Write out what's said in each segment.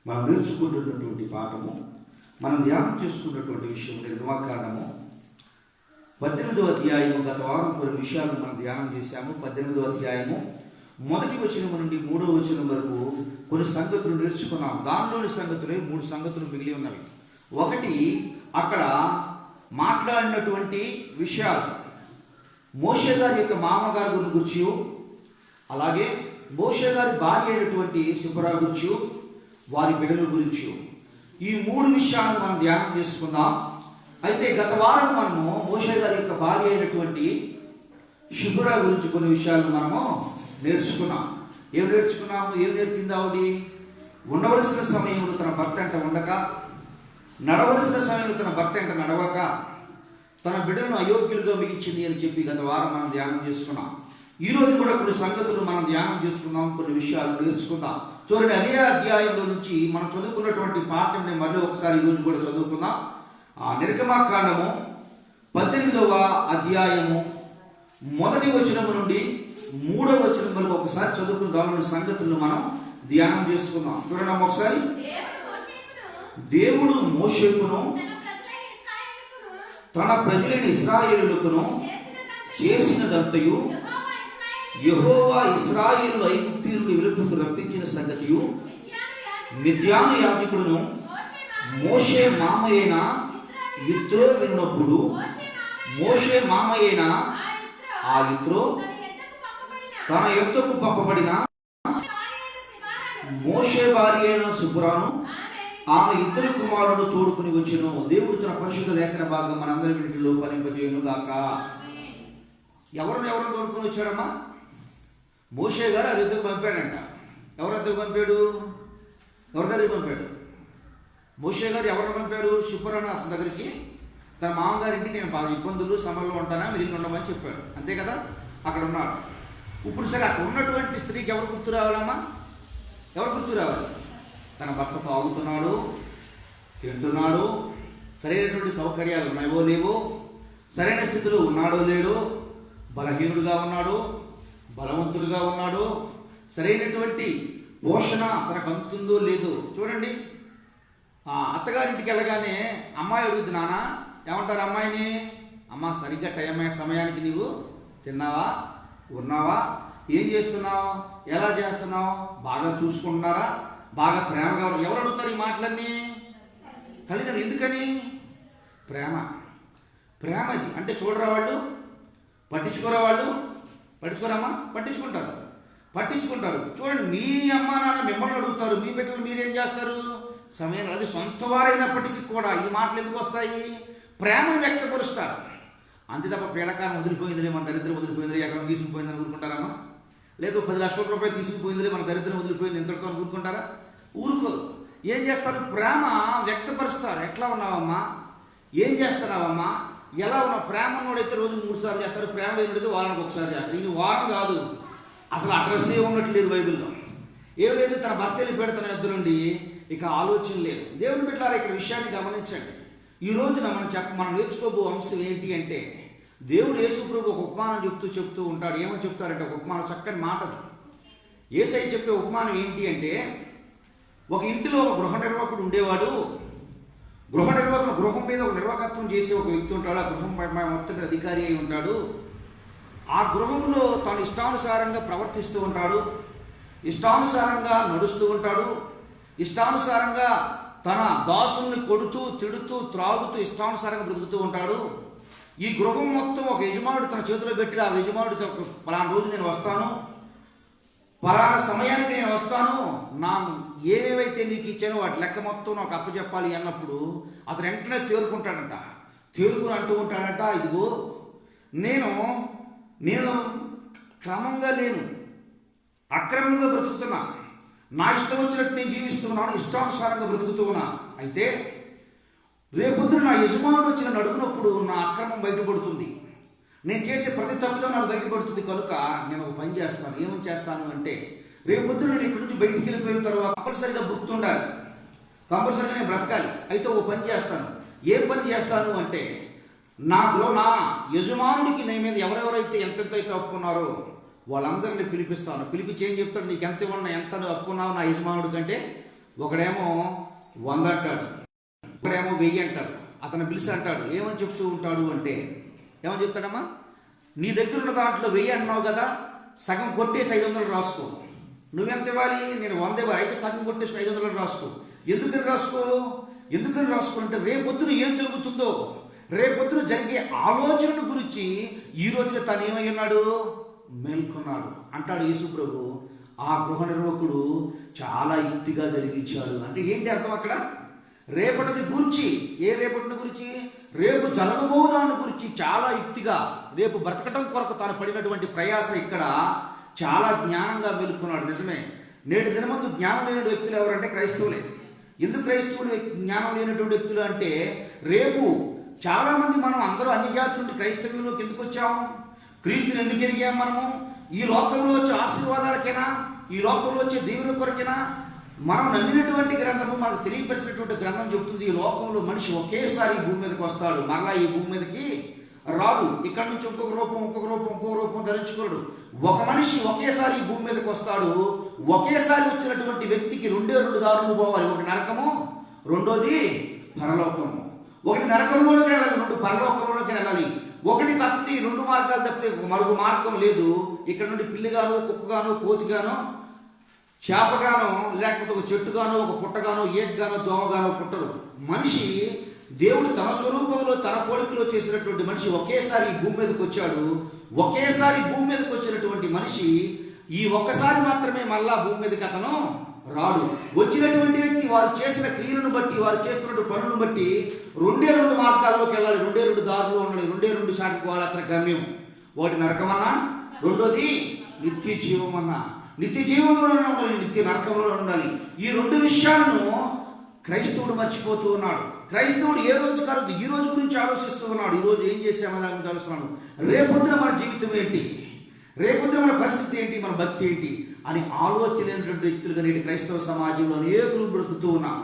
మనం నేర్చుకుంటున్నటువంటి పాఠము, మనం ధ్యానం చేసుకున్నటువంటి విషయం నిర్గమకాండము 18వ అధ్యాయము. గత వారం కొన్ని విషయాలు మనం ధ్యానం చేశాము. 18వ అధ్యాయము 1వ వచనం నుండి 3వ వచనం వరకు కొన్ని సంగతులు నేర్చుకున్నాం. దానిలోని సంగతులే 3 సంగతులు మిగిలి ఉన్నవి. ఒకటి, అక్కడ మాట్లాడినటువంటి విషయాలు మోషే గారి యొక్క మామగారి గురించి, అలాగే మోషే గారి భార్య అయినటువంటి సిప్పోరా గురించి, వారి బిడ్డల గురించి, ఈ 3 విషయాలను మనం ధ్యానం చేసుకుందాం. అయితే గత వారం మనము మోషే గారి యొక్క భార్య అయినటువంటి సిప్పోరా గురించి కొన్ని విషయాలు మనము నేర్చుకున్నాం. ఏం నేర్చుకున్నాము? ఏం నేర్పింది ఆవిడ? ఉండవలసిన సమయంలో తన భర్త అంట ఉండక, నడవలసిన సమయంలో తన భర్త అంట నడవక, తన బిడ్డలను అయోగ్యులుగా మిగిల్చింది అని చెప్పి గత వారం మనం ధ్యానం చేసుకున్నాం. ఈ రోజు కూడా కొన్ని సంగతులు మనం ధ్యానం చేసుకుందాం, కొన్ని విషయాలు నేర్చుకుందాం. చూడండి, అదే అధ్యాయంలో నుంచి మనం చదువుకున్నటువంటి పాఠంని మళ్ళీ ఒకసారి ఈరోజు కూడా చదువుకుందాం. నిర్గమకాండము 18వ అధ్యాయము 1వ వచనం నుండి 3వ వచనం వరకు ఒకసారి చదువుకుందాం. సంగతులను మనం ధ్యానం చేసుకుందాం. చూడండి ఒకసారి. దేవుడు మోషేకును తన ప్రజలైన ఇశ్రాయేలుకును చేసినదంతయు, యెహోవా ఇశ్రాయేలు ఐగుప్తీయులను వెలుపలకు రప్పించిన సంగతియు, మిద్యాను యాజకుడును మోషే మామయ్యైన యిత్రో విన్నప్పుడు, మోషే మామయ్యైన ఆ యిత్రో తన యొద్దకు పంపబడిన మోషే భార్య అయిన సిప్పోరాను ఆమె 2 కుమారులను తోడుకుని వచ్చెను. దేవుడు తన పరిశుద్ధ లేఖన భాగం మనందరి వీటిలో ఫలింపజేయును గాక. ఎవరిని తోడుకుని వచ్చారమ్మా? మోషే గారు అది ఎద్దుకు పంపాడంట. ఎవరి ఎద్దుకు పంపాడు? ఎవరి దగ్గరికి పంపాడు? మోషే గారు ఎవరిని పంపాడు? సిప్పోరాను అతని దగ్గరికి. తన మామగారింటి నేను బాగా ఇబ్బందులు సమయంలో ఉంటానా, మీరు ఇల్లు ఉండమని చెప్పాడు. అంతే కదా? అక్కడ ఉన్నాడు. ఇప్పుడు సరే, అక్కడ ఉన్నటువంటి స్త్రీకి ఎవరు గుర్తు రావాలమ్మా? ఎవరు గుర్తు రావాలి? తన భర్త తాగుతున్నాడు, తింటున్నాడు, సరైనటువంటి సౌకర్యాలు ఉన్నాయో లేవో, సరైన స్థితిలో ఉన్నాడో లేడో, బలహీనుడుగా ఉన్నాడు, బలవంతుడుగా ఉన్నాడు, సరైనటువంటి పోషణ తనకు అందుతుందో లేదో. చూడండి, అత్తగారింటికి వెళ్ళగానే అమ్మాయి అడుగుద్ది, నాన్న ఏమంటారు అమ్మాయిని? అమ్మ, సరిగ్గా సమయానికి నీవు తిన్నావా, ఉన్నావా, ఏం చేస్తున్నావు, ఎలా చేస్తున్నావు, బాగా చూసుకుంటున్నారా, బాగా ప్రేమగా. ఎవరు అడుగుతారు ఈ మాటలన్నీ? తల్లిదండ్రులు. ఎందుకని? ప్రేమ ఇది. అంటే చూడరా వాళ్ళు, పట్టించుకోరా వాళ్ళు, పట్టించుకోరమ్మా, పట్టించుకుంటారు. చూడండి, మీ అమ్మ నాన్న మిమ్మల్ని అడుగుతారు, మీ బిడ్డలు మీరేం చేస్తారు? సమయం, అది సొంత వారైనప్పటికీ కూడా ఈ మాటలు ఎందుకు వస్తాయి? ప్రేమను వ్యక్తపరుస్తారు. అంతే తప్ప పీడకాలం వదిలిపోయిందిలే, మన దరిద్రం వదిలిపోయిందిలే, ఎక్కడ తీసుకుపోయిందని ఊరుకుంటారమ్మా? లేదు 10 లక్షల రూపాయలు తీసుకుపోయిందిలే, మన దరిద్రం వదిలిపోయింది, ఇంతటితో ఊరుకుంటారా? ఊరుకోరు. ఏం చేస్తారు? ప్రేమ వ్యక్తపరుస్తారు. ఎట్లా ఉన్నావమ్మా, ఏం చేస్తున్నావమ్మా, ఎలా ఉన్నావు? ప్రేమ నోడైతే రోజు 3 సార్లు చేస్తారు, ప్రేమ లేనిదైతే వారానికి 1 సారి చేస్తారు. ఇది వారం కాదు, అసలు అడ్రస్సే ఉన్నట్లేదు బైబిల్లో. ఏం లేదు, తన భర్త వెళ్ళిపోయాడు తన ఎద్దు నుండి, ఇక ఆలోచన లేదు. దేవుని బిడ్డలారా, ఇక్కడ విషయాన్ని గమనించండి. ఈ రోజున మనం నేర్చుకోబో అంశం ఏంటి అంటే, దేవుడు యేసుప్రభు ఒక ఉపమానం చెప్తూ ఉంటాడు. ఏమని చెప్తారంటే, ఒక ఉపమానం, చక్కని మాటది. యేసయ్య చెప్పే ఉపమానం ఏంటి అంటే, ఒక ఇంటిలో ఒక గృహ నిర్వాహకుడు ఉండేవాడు. గృహం మీద ఒక నిర్వాహకత్వం చేసే ఒక వ్యక్తి ఉంటాడు. ఆ గృహం మొత్తం అధికారి అయి ఉంటాడు. ఆ గృహంలో తాను ఇష్టానుసారంగా ప్రవర్తిస్తూ ఉంటాడు, ఇష్టానుసారంగా నడుస్తూ ఉంటాడు, ఇష్టానుసారంగా తన దాసుల్ని కొడుతూ, తిడుతూ, త్రాగుతూ, ఇష్టానుసారంగా బ్రతుకుతూ ఉంటాడు. ఈ గృహం మొత్తం ఒక యజమానుడు తన చేతిలో పెట్టి, ఆ యజమానుడికి పలానా రోజు నేను వస్తాను, పలానా సమయానికి నేను వస్తాను, నా ఏవేవైతే నీకు ఇచ్చానో వాటి లెక్క మొత్తం నాకు అప్పచెప్పాలి అన్నప్పుడు అతను వెంటనే తేరుకుంటాడంట. తేరుకుని అంటూ ఉంటాడంట, ఇదిగో నేను క్రమంగా లేను, అక్రమంగా బ్రతుకుతున్నా, నా ఇష్టం వచ్చినట్టు నేను జీవిస్తున్నాను, ఇష్టానుసారంగా బ్రతుకుతూ ఉన్నాను. అయితే రేపొద్దున నా యజమానుడు వచ్చి నన్ను అడుగునప్పుడు నా అక్రమం బయటపడుతుంది, నేను చేసే ప్రతి తప్పులో నాకు బయటపడుతుంది. కనుక నేను ఒక పని చేస్తాను. ఏమని చేస్తాను అంటే, రేపొద్దున నేను ఇక్కడి నుంచి బయటికి వెళ్ళిపోయిన తర్వాత కంపల్సరీగా గుర్తుండాలి, కంపల్సరీగా నేను బ్రతకాలి. అయితే ఒక పని చేస్తాను. ఏ పని చేస్తాను అంటే, నా యజమానుడికి నేను మీద ఎవరెవరైతే ఎంతైతే అప్పున్నారో వాళ్ళందరినీ పిలిపిస్తాను. పిలిపించి ఏం చెప్తాడు, నీకు ఎంత ఇవ్వన్నా, ఎంత అప్పున్నావు నా యజమానుడి కంటే ఒకడేమో 100 అంటాడు, ఒకడేమో 1000 అంటాడు. అతను పిలిచి అంటాడు, ఏమని చెప్తూ ఉంటాడు అంటే, ఏమని చెప్తాడమ్మా, నీ దగ్గర ఉన్న దాంట్లో 1000 అన్నావు కదా, సగం కొట్టేసి 500 రాసుకో. నువ్వెంత ఇవ్వాలి? నేను 100 ఇవ్వాలి, అయితే సగం కొట్టేసి 500 రాసుకో. ఎందుకని రాసుకుంటే రేపొద్దున ఏం జరుగుతుందో, రేపొద్దున జరిగే ఆలోచనల గురించి ఈ రోజున తను ఏమై ఉన్నాడు, మేల్కొన్నాడు అంటాడు యేసు ప్రభు. ఆ గృహ నిర్వాహకుడు చాలా యుక్తిగా జరిగించాడు. అంటే ఏంటి అర్థం అక్కడ? రేపటిని గురించి, రేపటిని గురించి, రేపు జరగబోదాన్ని గురించి చాలా యుక్తిగా, రేపు బ్రతకటం కొరకు తాను పడినటువంటి ప్రయాస ఇక్కడ చాలా జ్ఞానంగా మేలుకున్నాడు. నిజమే, నేటి దినమందు జ్ఞానం లేని వ్యక్తులు ఎవరంటే క్రైస్తవులే. ఎందుకు క్రైస్తవులు జ్ఞానం లేనటువంటి వ్యక్తులు అంటే, రేపు చాలా మంది మనం అందరూ అన్ని జాతుల నుండి క్రైస్తవ్యంలోకి ఎందుకు వచ్చాము? క్రీస్తుని ఎందుకు ఎరిగాం? మనము ఈ లోకంలో వచ్చే ఆశీర్వాదాలకైనా, ఈ లోకంలో వచ్చే దీవెన కొరకైనా మనం నమ్మినటువంటి గ్రంథము, మనకు తెలియపరిచినటువంటి గ్రంథం చెబుతుంది, ఈ లోకంలో మనిషి ఒకేసారి భూమి మీదకి వస్తాడు, మరలా ఈ భూమి మీదకి రాడు. ఇక్కడ నుంచి ఇంకొక రూపం ధరించుకోడు. ఒక మనిషి ఒకేసారి ఈ భూమి మీదకి వస్తాడు. ఒకేసారి వచ్చినటువంటి వ్యక్తికి 2 దారులు పోవాలి. ఒకటి నరకము, రెండోది పరలోకము. ఒకటి నరకంలోకి వెళ్ళాలి, 2 పరలోకంలోకి వెళ్ళాలి. ఒకటి తప్పితే 2 మార్గాలు తప్పితే మరొక మార్గం లేదు. ఇక్కడ నుండి పిల్లిగానో, కుక్కగానో, కోతిగానో, చేపగానో, లేకపోతే ఒక చెట్టుగానో, ఒక పుట్టగానో, ఏగ్గానో, దోమగానో పుట్టరు. మనిషి దేవుడు తన స్వరూపంలో, తన పోలికలో చేసినటువంటి మనిషి ఒకేసారి ఈ భూమి మీదకి వచ్చాడు. ఒకేసారి భూమి మీదకి వచ్చినటువంటి మనిషి ఈ ఒక్కసారి మాత్రమే మళ్ళా భూమి మీదకి అతను రాడు. వచ్చినటువంటి వ్యక్తి వారు చేసిన క్రియలను బట్టి, వారు చేస్తున్న పనులను బట్టి 2 మార్గాల్లోకి వెళ్ళాలి, 2 దారులు ఉండాలి, 2 శాఖకు పోవాలి అతని గమ్యం. ఒకటి నరకమన్నా, రెండోది నిత్య జీవం అన్నా. నిత్య జీవంలోనే ఉండాలి, నిత్య నరకంలో ఉండాలి. ఈ 2 విషయాలను క్రైస్తవుడు మర్చిపోతూ ఉన్నాడు. క్రైస్తవుడు ఏ రోజు కాదు ఈ రోజు గురించి ఆలోచిస్తూ ఉన్నాడు. ఈ రోజు ఏం చేసామని దాని గురించి ఆలోచిస్తున్నాడు. రేపొద్దున మన జీవితం ఏంటి, రేపొద్దున మన పరిస్థితి ఏంటి, మన భక్తి ఏంటి అని ఆలోచనైనటువంటి వ్యక్తులుగా నేటి క్రైస్తవ సమాజంలో అనేకులు బ్రతుకుతూ ఉన్నాం.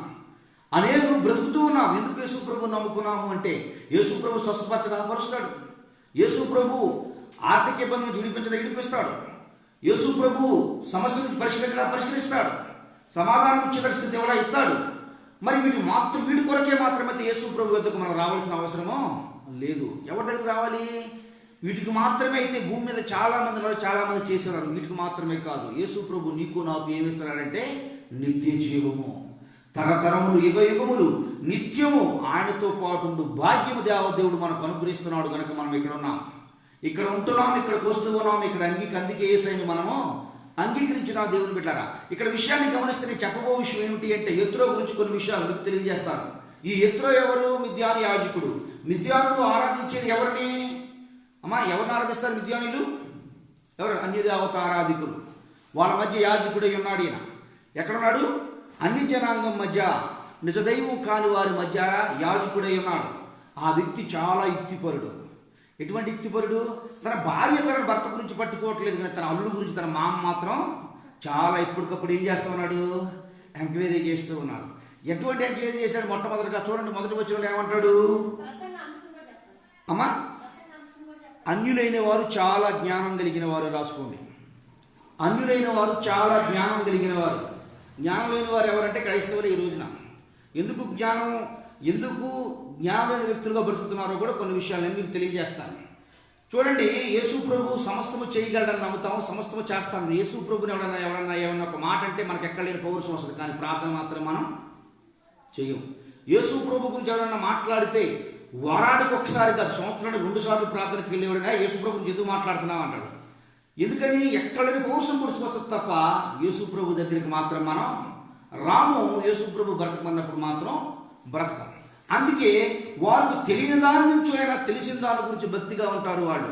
ఎందుకు యేసు ప్రభు నమ్ముకున్నాము అంటే, యేసు ప్రభు స్వస్థపరచపరుస్తాడు, యేసు ప్రభు ఆర్థిక ఇబ్బంది నుంచి విడిపిస్తాడు, యేసు ప్రభు సమస్య నుంచి పరిష్కరిస్తాడు, సమాధానం ఇచ్చే పరిస్థితి కూడా ఇస్తాడు. మరి వీటి కొరకే మాత్రమైతే యేసు ప్రభు వద్దకు మనం రావాల్సిన అవసరమో లేదు. ఎవరి దగ్గర రావాలి? వీటికి మాత్రమే అయితే భూమి మీద చాలా మంది చేసేవారు. వీటికి మాత్రమే కాదు, యేసు ప్రభు నీకు నాకు ఏమిస్తున్నాడంటే నిత్య జీవము, తరతరములు, యుగములు నిత్యము ఆయనతో పాటు భాగ్యము దేవుడు మనకు అనుగ్రహిస్తున్నాడు. కనుక మనం ఇక్కడ ఉన్నాం, ఇక్కడ ఉంటున్నాం, ఇక్కడికి వస్తూ ఉన్నాం. ఇక్కడ అందుకే యేసయ్యని మనము అంగీకరించిన దేవుని బిడ్డలారా, ఇక్కడ విషయాన్ని గమనిస్తే నేను చెప్పబో విషయం ఏమిటి అంటే, యెత్రో గురించి కొన్ని విషయాలు మీకు తెలియజేస్తాను. ఈ యెత్రో ఎవరు? మిద్యాను యాజకుడు. మిద్యానులు ఆరాధించేది ఎవరిని అమ్మా? ఎవరిని ఆరాధిస్తారు మిద్యానీయులు? ఎవరు? అన్య దేవత ఆరాధికులు. వాళ్ళ మధ్య యాజకుడై ఉన్నాడు ఈయన. ఎక్కడున్నాడు? అన్ని జనాంగం మధ్య, నిజదైవం కాని వారి మధ్య యాజకుడై ఉన్నాడు. ఆ వ్యక్తి చాలా యుక్తిపరుడు. ఎటువంటి యుక్తిపరుడు? తన భార్య తన భర్త గురించి పట్టుకోవట్లేదు, కానీ తన అల్లుడు గురించి, తన మామ మాత్రం చాలా ఎప్పటికప్పుడు ఏం చేస్తూ ఉన్నాడు? ఎంక్వైరీ చేస్తూ ఉన్నాడు. ఎటువంటి ఎంక్వైరీ చేశాడు? మొట్టమొదటిగా చూడండి, మొదటి వచ్చిన ఏమంటాడు అమ్మా? అన్యులైన వారు చాలా జ్ఞానం కలిగిన వారు. రాసుకోండి, అన్యులైన వారు చాలా జ్ఞానం కలిగిన వారు. జ్ఞానం లేని వారు ఎవరంటే క్రైస్తవులు. ఈ రోజున ఎందుకు జ్ఞానం లేని వ్యక్తులుగా బ్రతుకుతున్నారో కూడా కొన్ని విషయాలు మీకు తెలియజేస్తాను. చూడండి, యేసు ప్రభు సమస్తము చేయగలడని నమ్ముతాము, సమస్తము చేస్తాను. యేసు ప్రభుని ఎవరన్నా ఏమన్నా ఒక మాట అంటే మనకు ఎక్కడ లేని పౌరుషం వస్తుంది, కానీ ప్రార్థన మాత్రం మనం చెయ్యం. యేసు ప్రభు గురించి ఎవరన్నా మాట్లాడితే వారానికి ఒకసారి కాదు, సంవత్సరానికి 2 సార్లు ప్రార్థనకి వెళ్ళేవాడుగా యేసు ప్రభు గురించి ఎందుకు మాట్లాడుతున్నాం అంటాడు. ఎందుకని? ఎక్కడ లేని పౌరుషం పుడుచుకొస్తుంది తప్ప యేసు ప్రభు దగ్గరికి మాత్రం మనం రాము. యేసు ప్రభు బ్రతకమన్నప్పుడు మాత్రం బ్రతకం. అందుకే వాళ్ళకు తెలియని దాని నుంచి అయినా తెలిసిన దాని గురించి భక్తిగా ఉంటారు. వాళ్ళు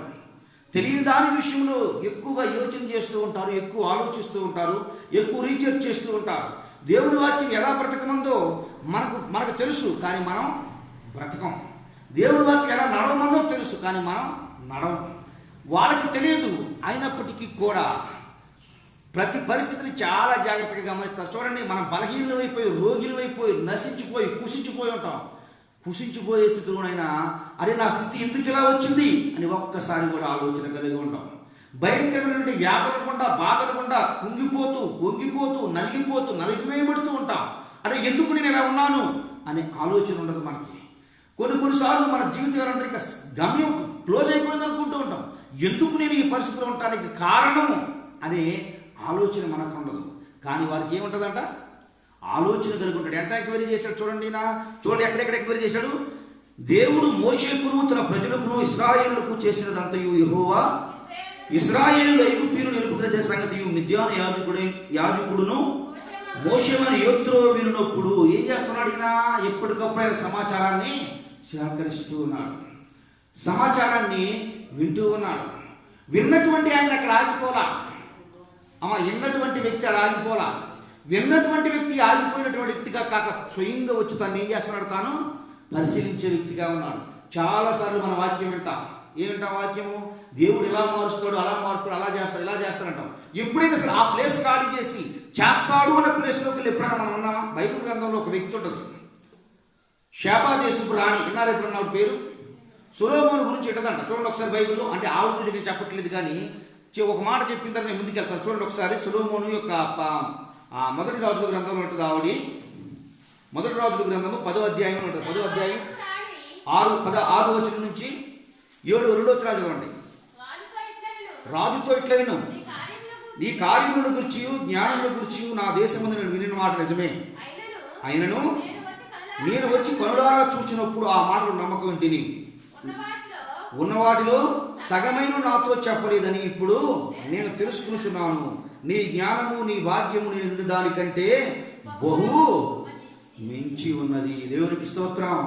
తెలియని దాని విషయంలో ఎక్కువగా యోచన చేస్తూ ఉంటారు, ఎక్కువ ఆలోచిస్తూ ఉంటారు, ఎక్కువ రీసెర్చ్ చేస్తూ ఉంటారు. దేవుని వాక్యం ఎలా బ్రతకమందో మనకు తెలుసు, కానీ మనం బ్రతకం. దేవుని వాక్యం ఎలా నడవమందో తెలుసు, కానీ మనం నడవం. వాళ్ళకి తెలియదు, అయినప్పటికీ కూడా ప్రతి పరిస్థితిని చాలా జాగ్రత్తగా గమనిస్తారు. చూడండి, మనం బలహీనమైపోయి, రోగిలమైపోయి, నశించిపోయి, కుసించిపోయి ఉంటాం. కుసించిపోయే స్థితిలోనైనా అరే నా స్థితి ఎందుకు ఇలా వచ్చింది అని ఒక్కసారి కూడా ఆలోచన కలిగి ఉంటాం. భయంకరమైనటువంటి వ్యాధులు గుండా, బాధలు గుండా కుంగిపోతూ, వంగిపోతూ, నలిగిపోతూ, నలిపివేయబడుతూ ఉంటాం. అరే ఎందుకు నేను ఇలా ఉన్నాను అనే ఆలోచన ఉండదు మనకి. కొన్నిసార్లు మన జీవితం ఇక గమ్యం క్లోజ్ అయిపోయింది అనుకుంటూ ఉంటాం. ఎందుకు నేను ఈ పరిస్థితిలో ఉండటానికి కారణము అనే ఆలోచన మనకు ఉండదు. కానీ వారికి ఏముంటుందంట, ఆలోచన కలిగి ఉంటాడు. ఎంత ఎంక్వైరీ చేశాడు చూడండి. చూడండి ఎక్కడెక్కడ ఎంక్వైరీ చేశాడు. దేవుడు మోషేకును తన ప్రజలకును ఇశ్రాయేలుకు చేసినదంతయు యెహోవా ఇశ్రాయేలు ఐగుప్తీయులను నిలుపుకునే సంగతి మిద్యాను యాజకుడును మోషేమని యోత్రో విన్నప్పుడు ఏం చేస్తున్నాడు? ఈయన ఎప్పటికప్పుడు ఆయన సమాచారాన్ని సేకరిస్తూ ఉన్నాడు, సమాచారాన్ని వింటూ ఉన్నాడు. విన్నటువంటి ఆయన అక్కడ ఆగిపోలా. విన్నటువంటి వ్యక్తి అక్కడ ఆగిపోలా. విన్నటువంటి వ్యక్తి ఆగిపోయినటువంటి వ్యక్తిగా కాక స్వయంగా వచ్చి తను ఏం చేస్తున్నాడు, తాను పరిశీలించే వ్యక్తిగా ఉన్నాడు. చాలాసార్లు మన వాక్యం వింటాం. ఏమింటాం వాక్యము? దేవుడు ఇలా మారుస్తాడు, అలా మారుస్తాడు, అలా చేస్తాడు, ఇలా చేస్తాడంటాం. ఎప్పుడైనా సరే ఆ ప్లేస్ ఖాళీ చేసి చేస్తాడు అనే ప్లేస్లోకి వెళ్ళి ఎప్పుడైనా మనం ఉన్నామా? బైబిల్ గ్రంథంలో ఒక వ్యక్తి ఉంటుంది, షేబా దేశపు రాణి. విన్నారు ఎప్పుడన్నా ఆవిడ పేరు? సొలొమోను గురించి ఎట్టదంట. చూడండి ఒకసారి బైబిల్లో. అంటే ఆవిడ గురించి నేను చెప్పట్లేదు, కానీ ఒక మాట చెప్పిన తర్వాత నేను ముందుకు వెళ్తాను. చూడండి ఒకసారి సొలొమోను యొక్క మొదటి రాజుల గ్రంథంలో ఉంటుంది. ఆవిడ మొదటి రాజుల గ్రంథము 10వ అధ్యాయం ఉంటుంది. 10వ అధ్యాయం 6 వచనం నుంచి 7 వచనాలు చదవండి. రాజుతో ఇట్లనెను, నీ కార్యములను గురించి జ్ఞానముల గురించి నా దేశమందు నేను వినిన మాట నిజమే. అయినను నేను వచ్చి కనులారా చూసినప్పుడు ఆ మాటలు నమ్మకం వింటిని. ఉన్నవాటిలో సగమైన నాతో చెప్పలేదని ఇప్పుడు నేను తెలుసుకునిచున్నాను. నీ జ్ఞానము నీ భాగ్యము నేను విని దానికంటే బహు మించి ఉన్నది. దేవునికి స్తోత్రం.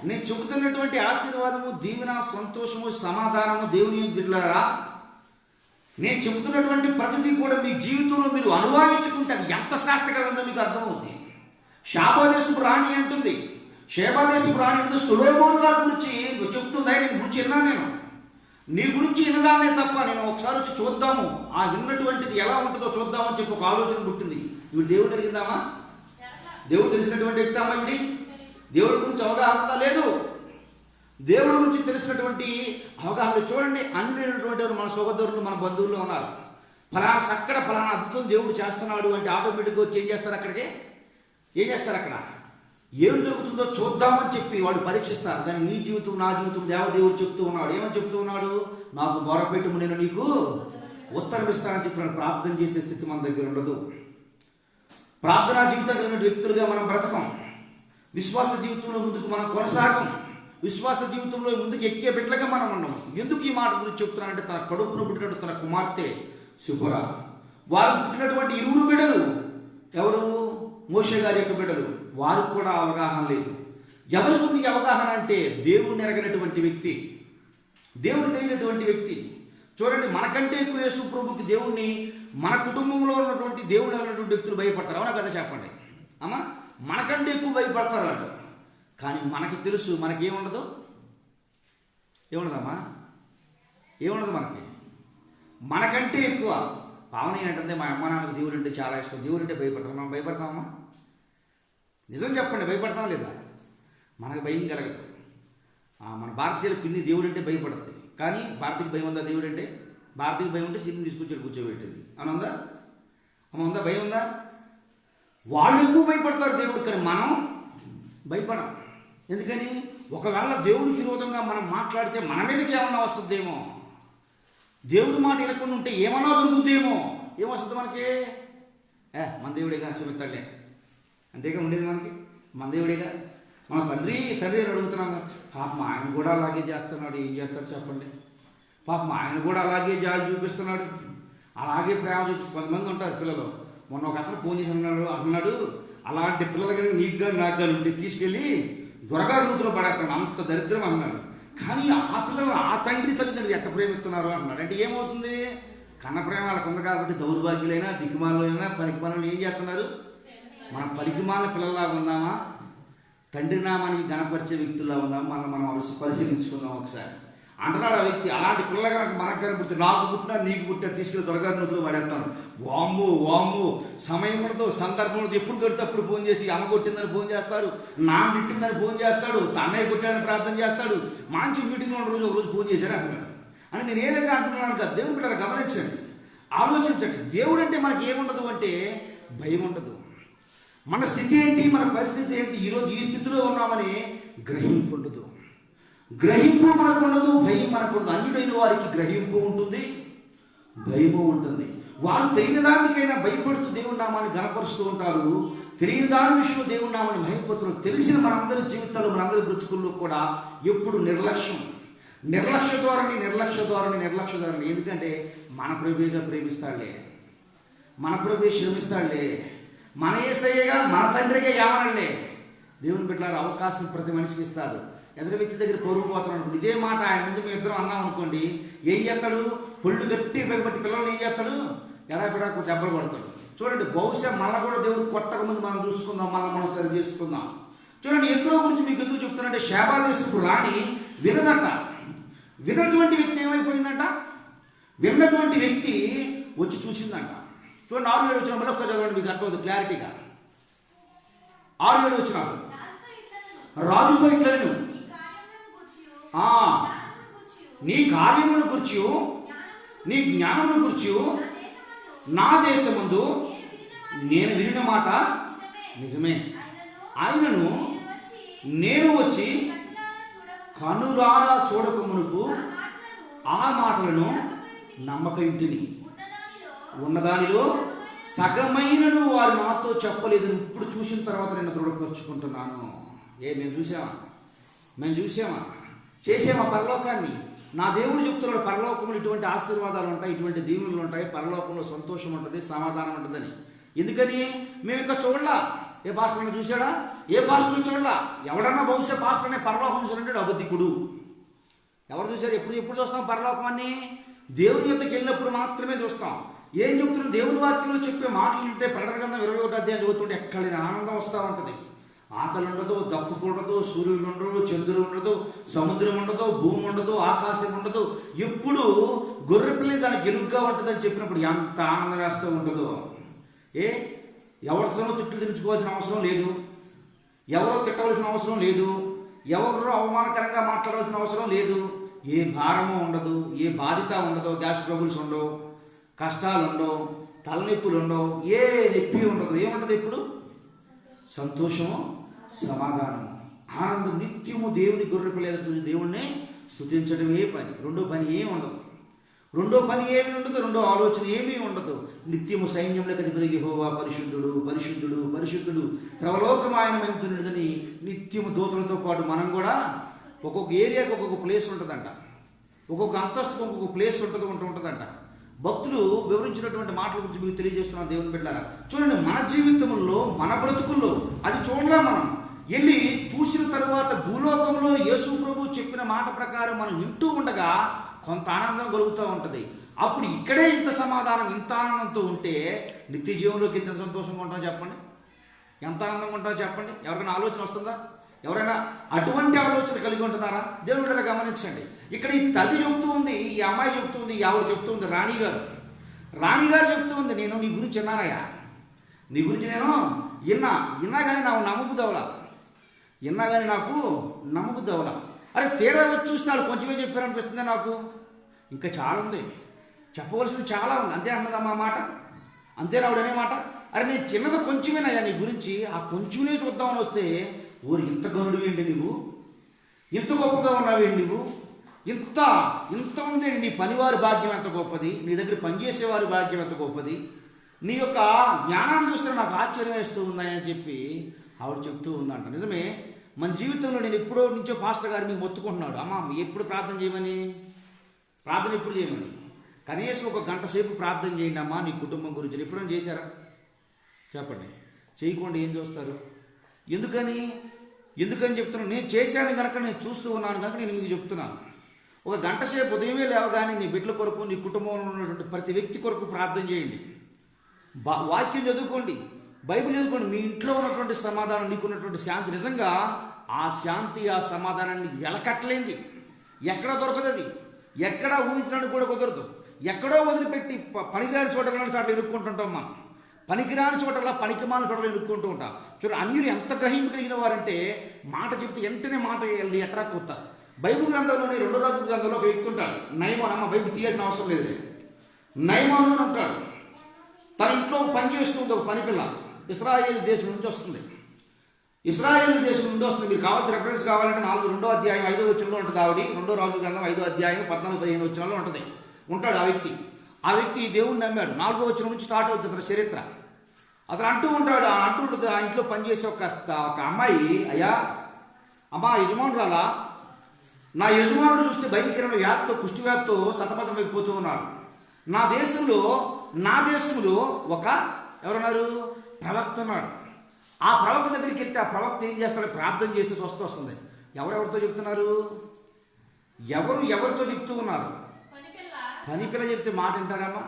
నేను చెబుతున్నటువంటి ఆశీర్వాదము, దీవెన, సంతోషము, సమాధానము దేవుని బిడ్డలారా, నేను చెబుతున్నటువంటి ప్రతిదీ కూడా మీ జీవితంలో మీరు అనుభవించుకుంటే అది ఎంత శ్రేష్టకరంగా మీకు అర్థమవుతుంది. షేబాదేశపు రాణి అంటుంది, షేబాదేశపు రాణి అంటుంది సొలొమోను గారి గురించి చెప్తుంది. ఆయన గురించి విన్నాను, నేను నీ గురించి వినదానే తప్ప నేను ఒకసారి వచ్చి చూద్దాము, ఆ విన్నటువంటిది ఎలా ఉంటుందో చూద్దామని చెప్పి ఒక ఆలోచన పుట్టింది. ఇవి దేవుడు జరిగిందామా? దేవుడు తెలిసినటువంటి వ్యక్తి అమ్మా? ఇది దేవుడి గురించి అవగాహన లేదు. దేవుడి గురించి తెలిసినటువంటి అవగాహన చూడండి. అన్నిటువంటి మన సోదరులు, మన బంధువుల్లో ఉన్నారు. ఫలానా సక్కడ ఫలానా అద్భుతం దేవుడు చేస్తున్నాడు అంటే ఆటోమేటిక్గా వచ్చి ఏం చేస్తారు? అక్కడికి ఏం చేస్తారు? అక్కడ ఏం జరుగుతుందో చూద్దామని చెప్పి వాడు పరీక్షిస్తారు. కానీ నీ జీవితం, నా జీవితం దేవదేవుడు చెప్తూ ఉన్నాడు. ఏమని చెప్తూ ఉన్నాడు? నాకు మొరపెట్టుము, నేను నీకు ఉత్తరం ఇస్తానని చెప్పిన ప్రార్థన చేసే స్థితి మన దగ్గర ఉండదు. ప్రార్థనా జీవితం కలిగిన వ్యక్తులుగా మనం బ్రతకం. విశ్వాస జీవితంలో ముందుకు మనం కొనసాగం. విశ్వాస జీవితంలో ముందుకు ఎక్కే బిడ్డలుగా మనం ఉన్నాం. ఎందుకు ఈ మాట గురించి చెప్తున్నానంటే, తన కడుపును పుట్టినట్టు తన కుమార్తె శుభ్రా, వారు పుట్టినటువంటి 2 బిడ్డలు ఎవరు? మోషే గారి యొక్క బిడ్డలు. వారికి కూడా అవగాహన లేదు. ఎవరికి ఉంది అవగాహన అంటే, దేవుడిని ఎరగనటువంటి వ్యక్తి, దేవుడు తెలియనటువంటి వ్యక్తి. చూడండి, మనకంటే ఎక్కువ యేసు ప్రభుకి దేవుణ్ణి, మన కుటుంబంలో ఉన్నటువంటి దేవుడు ఉన్నటువంటి వ్యక్తులు భయపడతారు. అవునా కదా? చెప్పండి అమ్మా. మనకంటే ఎక్కువ భయపడతారు వాళ్ళు. కానీ మనకి తెలుసు మనకేముండదు. ఏముండదమ్మా? ఏముండదు మనకి. మనకంటే ఎక్కువ. పావని ఏంటంటే, మా అమ్మ నాన్నకు దేవుడు అంటే చాలా ఇష్టం, దేవుడు అంటే భయపడతాం. మనం భయపడతామమ్మా? నిజం చెప్పండి, భయపడతాం లేదా? మనకు భయం కలగదు. మన భారతీయుల పిన్ని దేవుడు అంటే భయపడుతుంది. కానీ భారతీయ భయం ఉందా? దేవుడు అంటే భారతీయ భయం ఉంటే సినిమా తీసుకొచ్చాడు కూర్చోబెట్టింది అని ఉందా? అమ్మ ఉందా? భయం ఉందా? వాళ్ళు ఎక్కువ భయపడతారు దేవుడు, కానీ మనం భయపడం. ఎందుకని? ఒకవేళ దేవుడికి విరోధంగా మనం మాట్లాడితే మన మీదకి ఏమన్నా వస్తుందేమో, దేవుడి మాట వినకుండా ఉంటే ఏమన్నా దొరుకుతుందేమో. ఏమొస్తుంది మనకి? మన దేవుడేగా సుమిత్తాడులే, అంతేగా ఉండేది మనకి. మన దేవుడేగా, మన తండ్రి అని అడుగుతున్నాం. పాపం ఆయన కూడా అలాగే చేస్తున్నాడు. ఏం చేస్తారు చెప్పండి? పాపం ఆయన కూడా అలాగే జాలి చూపిస్తున్నాడు, అలాగే ప్రేమ చూపిస్తు. కొంతమంది ఉంటారు పిల్లలు. మొన్న ఒక అతను ఫోన్ చేసి అంటున్నాడు, అలాంటి పిల్లల కానీ నీకు కానీ నాకు కానీ ఉంటే తీసుకెళ్ళి దొరగారు నూతులో పడేస్తాను, అంత దరిద్రం అన్నాడు. కానీ ఆ పిల్లలు ఆ తండ్రి తల్లిదండ్రులు ఎట్ట ప్రేమిస్తున్నారు అన్నాడు. అంటే ఏమవుతుంది? కన్న ప్రేమ వాళ్ళకు ఉంది కాబట్టి దౌర్భాగ్యులైనా, దిక్కుమాలైనా, పనికి పనులు ఏం చేస్తున్నారు? మనం పనికిమాల పిల్లల్లాగా ఉన్నామా? తండ్రి నామానికి గణపరిచే వ్యక్తుల్లా ఉన్నామా? మనం పరిశీలించుకుందాం ఒకసారి. అంటున్నాడు ఆ వ్యక్తి, అలాంటి పిల్లల కనుక మనకు కనిపిస్తే, నాకు పుట్టినా నీకు పుట్టినా తీసుకెళ్ళి దొరగారి నూతులు పడేస్తాను. వామ్ము సమయం ఉండదు, సందర్భం ఉండదు. ఎప్పుడు కడితే అప్పుడు ఫోన్ చేసి అమ్మ కొట్టిందని ఫోన్ చేస్తాడు, నాన్న తిట్టిందని ఫోన్ చేస్తాడు, అన్నయ్య కొట్టాడని ప్రార్థన చేస్తాడు. మంచి మీటింగ్లో ఉన్న రోజు ఒక రోజు ఫోన్ చేశాడు అంటున్నాడు. అని నేను ఏ విధంగా అంటున్నాను కదా, దేవుని బిడ్డలు గమనించండి, ఆలోచించండి. దేవుడు అంటే మనకి ఏముండదు అంటే భయం ఉండదు. మన స్థితి ఏంటి, మన పరిస్థితి ఏంటి, ఈరోజు ఈ స్థితిలో ఉన్నామని గ్రహింపు ఉండదు. గ్రహింపు మనకు ఉండదు, భయం మనకు ఉండదు. అన్యుడైన వారికి గ్రహింపు ఉంటుంది, భయము ఉంటుంది. వారు తెలియని దానికైనా భయపడుతూ దేవుని నామాన్ని గణపరుస్తూ ఉంటారు. తెలియని దాని విషయంలో దేవుని నామాన్ని భయపడుతున్నారు. తెలిసిన మనందరి జీవితాల్లో, మనందరి బ్రతుకుల్లో కూడా ఎప్పుడు నిర్లక్ష్య ధోరణి. ఎందుకంటే మన ప్రభువుగా ప్రేమిస్తాడులే, మన ప్రభువే శ్రమిస్తాడులే, మన యేసయ్యగా, మన తండ్రిగా యావనలే. దేవుని బిడ్డలారా, అవకాశం ప్రతి మనిషికి ఇస్తాడు. ఎదురు వ్యక్తి దగ్గర కోరుకుపోతాం అనుకోండి, ఇదే మాట ఆయన ముందు మేము ఇద్దరం అన్నాం అనుకోండి, ఏం చేస్తాడు? పొళ్ళు గట్టి పైబట్టి పిల్లల్ని ఏం చేస్తాడు? ఎలా కూడా దెబ్బలు కొడతాడు. చూడండి, బహుశా మళ్ళీ కూడా దేవుడు కొట్టక ముందు మనం చూసుకుందాం, మనం సరి చేసుకుందాం. చూడండి, ఎత్తుల గురించి మీకు ఎందుకు చెప్తున్నానంటే, శేబాదేశపు రాణి వినదంట. విన్నటువంటి వ్యక్తి ఏమైపోయిందంట? విన్నటువంటి వ్యక్తి వచ్చి చూసిందంట. చూడండి, 6-7 వచ్చిన మళ్ళీ ఒకసారి చదవండి, మీకు అర్థమవుతుంది క్లారిటీగా. 6-7 వచ్చినారు. రాజుతో ఇట్లను నీ కార్యములను గుర్చి, నీ జ్ఞానమును గుర్చి నా దేశమందు నేను వినిన మాట నిజమే. ఆయనను నేను వచ్చి కనులారా చూడక మునుపు ఆ మాటలను నమ్మకయుంటిని. ఉన్నదానిలో సగమైనను వారు నాతో చెప్పలేదు. ఇప్పుడు చూసిన తర్వాత నేను దృఢపరుచుకుంటున్నాను. మేము చూసామా చేసామా పరలోకాన్ని? నా దేవుడు చెప్తున్నాడు, పరలోకంలో ఇటువంటి ఆశీర్వాదాలు ఉంటాయి, ఇటువంటి దీవెనలు ఉంటాయి, పరలోకంలో సంతోషం ఉంటుంది, సమాధానం ఉంటుందని. ఎందుకని? మేము ఇంకా చూడలా. ఏ పాస్టర్ చూసాడా? ఏ పాస్టర్ చూడలా. ఎవడన్నా బహుశా పాస్టర్ అనే పరలోకం చూడండి, అబద్ధికుడు. ఎవరు చూశారు? ఎప్పుడు చూస్తాం పరలోకాన్ని? దేవుని యొద్దకు వెళ్ళినప్పుడు మాత్రమే చూస్తాం. ఏం చెప్తున్నాం? దేవుని వాక్యంలో చెప్పే మాటలు ఉంటే ప్రకటన గ్రంథం 21వ అధ్యాయం చదువుతుంటే ఎక్కడైనా ఆనందం వస్తూ ఉంటుంది. ఆకలి ఉండదు, దప్పు ఉండదు, సూర్యుడు ఉండదు, చంద్రుడు ఉండదు, సముద్రం ఉండదు, భూమి ఉండదు, ఆకాశం ఉండదు. ఎప్పుడు గొర్రెపిల్లి దానికి ఎరుగ్గా ఉంటుందని చెప్పినప్పుడు ఎంత ఆనందం వేస్తూ ఉంటుందో. ఎవరితోనో తిట్లు తినించుకోవాల్సిన అవసరం లేదు, ఎవరో తిట్టవలసిన అవసరం లేదు, ఎవరో అవమానకరంగా మాట్లాడవలసిన అవసరం లేదు. ఏ భారము ఉండదు, ఏ బాధిత ఉండదు, గ్యాస్ ట్రబుల్స్ ఉండవు, కష్టాలు ఉండవు, తలనొప్పులు ఉండవు, ఏ నొప్పి ఉండదు. ఏముండదు? ఇప్పుడు సంతోషము, సమాధానము, ఆనందం, నిత్యము దేవుని గొర్రెపిల్ల ఎదుట చూసి దేవుణ్ణి స్తుతించడమే పని. రెండో పని ఏమి ఉండదు, రెండో ఆలోచన ఏమీ ఉండదు. నిత్యము సైన్యములకు అధిపతి యెహోవా పరిశుద్ధుడు, పరిశుద్ధుడు, పరిశుద్ధుడు, సర్వలోకమాయన మంతునిదని నిత్యము దూతలతో పాటు మనం కూడా ఒక్కొక్క ఏరియాకి ఒక్కొక్క ప్లేస్ ఉంటుందంట, ఒక్కొక్క అంతస్తుకు ఒక్కొక్క ప్లేస్ ఉంటుందంట. భక్తులు వివరించినటువంటి మాటల గురించి మీకు తెలియజేస్తున్నాను దేవుని బిడ్డలారా. చూడండి, మన జీవితంలో, మన బ్రతుకుల్లో అది చూడగా మనం వెళ్ళి చూసిన తరువాత భూలోకంలో యేసు ప్రభు చెప్పిన మాట ప్రకారం మనం వింటూ ఉండగా కొంత ఆనందం కలుగుతూ ఉంటుంది. అప్పుడు ఇక్కడే ఇంత సమాధానం, ఇంత ఆనందంతో ఉంటే నిత్య జీవంలోకి ఎంత సంతోషంగా ఉంటామో చెప్పండి, ఎంత ఆనందంగా ఉంటామో చెప్పండి. ఎవరికైనా ఆలోచన వస్తుందా? ఎవరైనా అటువంటి ఆలోచన కలిగి ఉంటున్నారా? దేవుడు గమనించండి. ఇక్కడ ఈ తల్లి చెప్తూ ఉంది, ఈ అమ్మాయి చెప్తూ ఉంది, ఈ ఆవిడ చెప్తూ ఉంది, రాణిగారు చెప్తూ ఉంది, నేను నీ గురించి విన్నానయ్యా, నీ గురించి నేను విన్నా కానీ నాకు నమ్మబుద్ధి అవలా. అరే తేడా వచ్చి చూస్తున్నాడు, కొంచెమే చెప్పారనిపిస్తుంది నాకు. ఇంకా చాలా ఉంది, చెప్పవలసింది చాలా ఉంది. అంతే అన్నదమ్మా మాట, అంతేనా ఆవిడనే మాట? అరే నేను చిన్నది కొంచెమేనయ్యా నీ గురించి, ఆ కొంచెమే చూద్దామని వస్తే ఊరు ఇంత గనుడు ఏంటి నువ్వు, ఇంత గొప్పగా ఉన్నావేంటి నువ్వు, ఇంత ఉంది. నీ పనివారి భాగ్యం ఎంత గొప్పది, నీ దగ్గర పనిచేసేవారి భాగ్యం ఎంత గొప్పది, నీ యొక్క జ్ఞానాన్ని చూస్తే నాకు ఆశ్చర్యం వేస్తూ ఉన్నాయని చెప్పి ఆవిడ చెప్తూ ఉందంట. నిజమే, మన జీవితంలో నేను ఎప్పుడో నుంచో పాస్టర్ గారు మీకు మొత్తుకుంటున్నాడు, అమ్మ ఎప్పుడు ప్రార్థన చేయమని, ఎప్పుడు చేయమని, కనీసం 1 గంట సేపు ప్రార్థన చేయండి అమ్మా నీ కుటుంబం గురించి. ఎప్పుడైనా చేశారా? చెప్పండి. చేయకుండా ఏం చూస్తారు? ఎందుకని చెప్తున్నాను? నేను చేశాను కనుక, నేను చూస్తూ ఉన్నాను కనుక నేను మీకు చెప్తున్నాను. 1 గంట సేపు ఉదయమే లేవగానే నీ బిడ్డల కొరకు, నీ కుటుంబంలో ఉన్నటువంటి ప్రతి వ్యక్తి కొరకు ప్రార్థన చేయండి. వాక్యం చదువుకోండి, బైబిల్ చదువుకోండి. మీ ఇంట్లో ఉన్నటువంటి సమాధానం, నీకున్నటువంటి శాంతి, నిజంగా ఆ శాంతి, ఆ సమాధానాన్ని వెలకట్టలేంది, ఎక్కడ దొరకదు. అది ఎక్కడా ఊహించడానికి కూడా కుదరదు. ఎక్కడో వదిలిపెట్టి పనికిరాని చోట్ల ఇరుక్కుంటుంటాం మనం. పనికిరాని చోటలా, పనికిమాల చోటలో ఇరుక్కుంటూ ఉంటాం. చూడండి, అన్యులు ఎంత గ్రహింపు కలిగిన వారంటే మాట చెప్తే వెంటనే మాట అట్రాక్ట్ అవుతారు. బైబిల్ గ్రంథంలోని 2 రాజుల గ్రంథంలో ఒక వ్యక్తి ఉంటాడు, నయమాను. అమ్మ బైబిల్ తీయాల్సిన అవసరం లేదు. నయమాను అని ఉంటాడు. తన ఇంట్లో పని చేస్తూ ఉంది ఒక పనిపిల్ల. ఇశ్రాయేలు దేశం నుంచి వస్తుంది. ఇశ్రాయేలు దేశం నుండి వస్తుంది. మీరు కావాల్సిన రెఫరెన్స్ కావాలంటే 2వ అధ్యాయం 5వ వచనంలో ఉంటుంది. ఆవిడ 2వ రాజుల గ్రంథం 5వ అధ్యాయం 14-15 వచనాల్లో ఉంటుంది. ఉంటాడు ఆ వ్యక్తి దేవుణ్ణి నమ్మాడు. 4వ వచనం నుంచి స్టార్ట్ అవుతుంది అతని చరిత్ర. అతను అంటూ ఉంటాడు, ఆ ఇంట్లో పనిచేసే ఒక అమ్మాయి, అయ్యా అమ్మా యజమానురాలా, నా యజమానుడు చూస్తే భయంకరమైన వ్యాధితో, కుష్టి వ్యాధితో సతమతం అయిపోతూ ఉన్నాడు. నా దేశంలో ఒక ఎవరున్నారు, ప్రవక్త ఉన్నాడు. ఆ ప్రవక్త దగ్గరికి వెళ్తే ఆ ప్రవక్త ఏం చేస్తాడు, ప్రార్థన చేస్తే స్వస్థ వస్తుంది. ఎవరెవరితో చెప్తున్నారు, ఎవరితో చెప్తూ ఉన్నారు? పనిపిల్ల చెప్తే మాట వింటారమ్మా?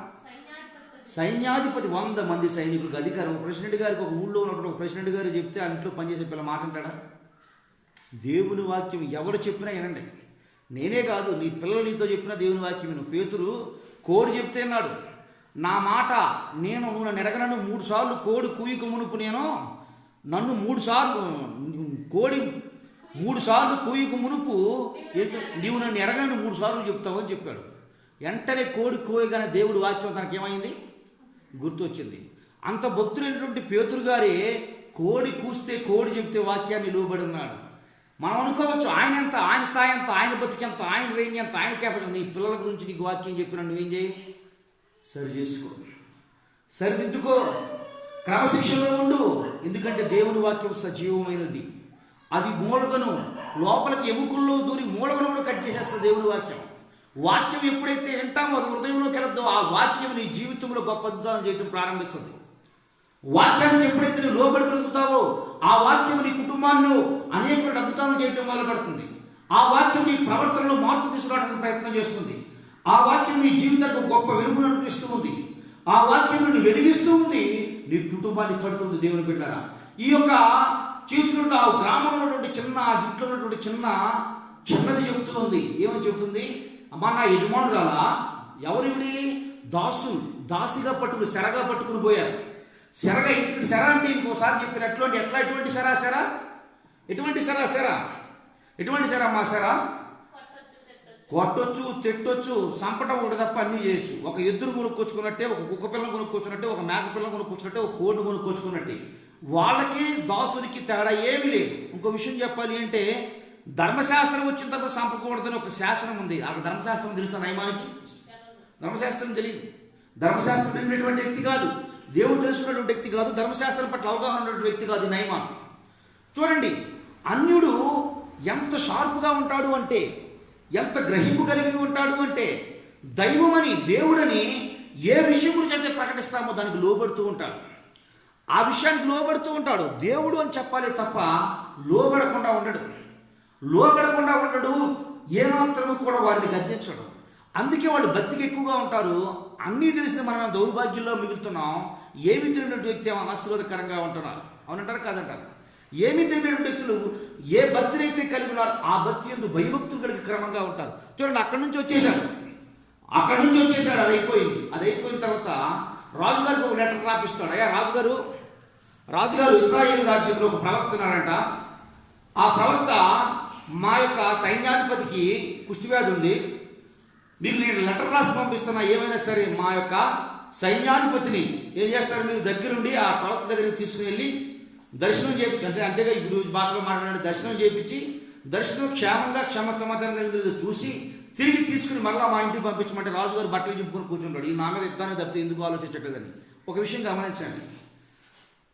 సైన్యాధిపతి 100 మంది సైనికులకు అధికారం. ప్రెసిడెంట్ గారికి ఒక ఊళ్ళో ఉన్నప్పుడు ఒక ప్రెసిడెంట్ గారు చెప్తే ఆ ఇంట్లో పనిచేసే పిల్ల మాట వింటాడా? దేవుని వాక్యం ఎవరు చెప్పినా వినండి. నేనే కాదు, నీ పిల్లలు నీతో చెప్పినా దేవుని వాక్యం విను. పేతురు కోడి చెప్తే అన్నాడు, నా మాట నువ్వు నన్ను ఎరగనను 3 సార్లు కోడి కూయక మునుపు నన్ను 3 సార్లు కోడి 3 సార్లు కూయక మునుపు నీవు నన్ను ఎరగనని 3 సార్లు చెప్తావు అని చెప్పాడు. వెంటనే కోడి కోయగానే దేవుడి వాక్యం తనకేమైంది, గుర్తొచ్చింది. అంత భక్తులైనటువంటి పేతురు గారే కోడి కూస్తే కోడి చెప్తే వాక్యాన్ని లోబడి ఉన్నాడు. మనం అనుకోవచ్చు ఆయన స్థాయి ఎంత, ఆయన బతికెంత, ఆయన రేంజ్ ఎంత, ఆయన కేపబిలిటీ. నీ పిల్లల గురించి నీకు వాక్యం చెప్పినా నువ్వేం చేయి, సరి చేసుకో, సరిదిద్దుకో, క్రమశిక్షణలో ఉండు. ఎందుకంటే దేవుని వాక్యం సజీవమైనది. అది మూలగను లోపలికి ఎముకల్లో దూరి మూలగను కట్ చేసేస్తుంది. దేవుని వాక్యం ఎప్పుడైతే వింటామో అది హృదయంలోకి వెళ్తుందో ఆ వాక్యం నీ జీవితంలో గొప్ప అద్భుతాలను చేయడం ప్రారంభిస్తుంది. వాక్యాన్ని ఎప్పుడైతే నువ్వు లోబడి బ్రతుకుతావో ఆ వాక్యం నీ కుటుంబాన్ని అనేకమైన అద్భుతాలను చేయడం మొదలుపెడుతుంది. ఆ వాక్యం నీ ప్రవర్తనలో మార్పు తీసుకురావడానికి ప్రయత్నం చేస్తుంది. ఆ వాక్యం నీ జీవితానికి గొప్ప వెలుగును అనిపిస్తూ ఉంది. ఆ వాక్యం నువ్వు వెలిగిస్తూ ఉంది, నీ కుటుంబాన్ని కడుతుంది. దేవుని బిడ్డలారా, ఈ యొక్క చూసినట్టు ఆ గ్రామంలో ఉన్నటువంటి ఇంట్లో ఉన్నటువంటి చిన్నది చెబుతూ ఉంది. ఏమని చెబుతుంది? అమ్మా నా యజమానురాలా, ఎవరివిడి దాసిగా శరగా పట్టుకుని పోయారు. శర అంటే ఇంకోసారి చెప్పిన ఎటువంటి శర మా శర కొట్టొచ్చు, తిట్టొచ్చు, చంపటం ఒకటి తప్ప అన్నీ చేయొచ్చు. ఒక ఎద్దురు కొనుక్కొచ్చుకున్నట్టే, ఒక కుక్క పిల్లని కొనుక్కొచ్చుకున్నట్టే, ఒక మేక పిల్లని కొనుక్కొచ్చుకున్నట్టే, ఒక కోడిని కొనుక్కొచ్చుకున్నట్టే. వాళ్ళకి దాసునికి తేడా ఏమీ లేదు. ఇంకో విషయం చెప్పాలి అంటే ధర్మశాస్త్రం వచ్చిన తర్వాత చంపకూడదని ఒక శాసనం ఉంది. ఆ ధర్మశాస్త్రం తెలుసా నయమానికి? ధర్మశాస్త్రం తెలియదు. ధర్మశాస్త్రం తెలియనటువంటి వ్యక్తి కాదు, దేవుడు తెలుసుకున్నటువంటి వ్యక్తి కాదు, ధర్మశాస్త్రం పట్ల అవగాహన ఉన్నటువంటి వ్యక్తి కాదు నయమాన్. చూడండి, అన్యుడు ఎంత షార్ప్గా ఉంటాడు అంటే, ఎంత గ్రహింపు కలిగి ఉంటాడు అంటే, దైవమని దేవుడని ఏ విషయం గురించి అయితే ప్రకటిస్తామో దానికి లోబడుతూ ఉంటాడు. ఆ విషయానికి లోబడుతూ ఉంటాడు. దేవుడు అని చెప్పాలి తప్ప లోబడకుండా ఉండడు. ఏమాత్రము కూడా వారిని గద్దించడు. అందుకే వాళ్ళు భక్తికి ఎక్కువగా ఉంటారు. అన్నీ తెలిసిన మనం దౌర్భాగ్యంలో మిగులుతున్నాం. ఏమి తెలియనటువంటి వ్యక్తి ఆశీర్వాదకరంగా ఉంటున్నారు. అవునంటారు కాదంటారు? ఏమి తెలియనటువంటి వ్యక్తులు ఏ భక్తిని అయితే కలిగి ఉన్నారు ఆ భక్తి ఎందు భయభక్తులు కలిగి క్రమంగా ఉంటారు. చూడండి, అక్కడి నుంచి వచ్చేసాడు. అది అయిపోయిన తర్వాత రాజుగారికి ఒక లెటర్ రాపిస్తాడు. అయ్యా రాజుగారు ఇశ్రాయేలు రాజ్యంలో ఒక ప్రవక్త ఉన్నాడంట. ఆ ప్రవక్త మా యొక్క సైన్యాధిపతికి కుష్టివ్యాధి ఉంది, మీకు నేను లెటర్ రాసి పంపిస్తున్నా, ఏమైనా సరే మా యొక్క సైన్యాధిపతిని ఏం చేస్తారు, మీరు దగ్గరుండి ఆ ప్రవక్త దగ్గరికి తీసుకుని వెళ్ళి దర్శనం చేయించి, అంతేగా ఇప్పుడు భాషలో మాట్లాడే దర్శనం చేయించి, దర్శనం క్షేమంగా సమాచారం చూసి తిరిగి తీసుకుని మళ్ళీ మా ఇంటికి పంపించమంటే రాజుగారు బట్టలు చింపుకొని కూర్చుంటాడు. ఈ నా మీద యుద్ధాన్ని తప్పితే ఎందుకు ఆలోచించట్లేదని. ఒక విషయం గమనించండి,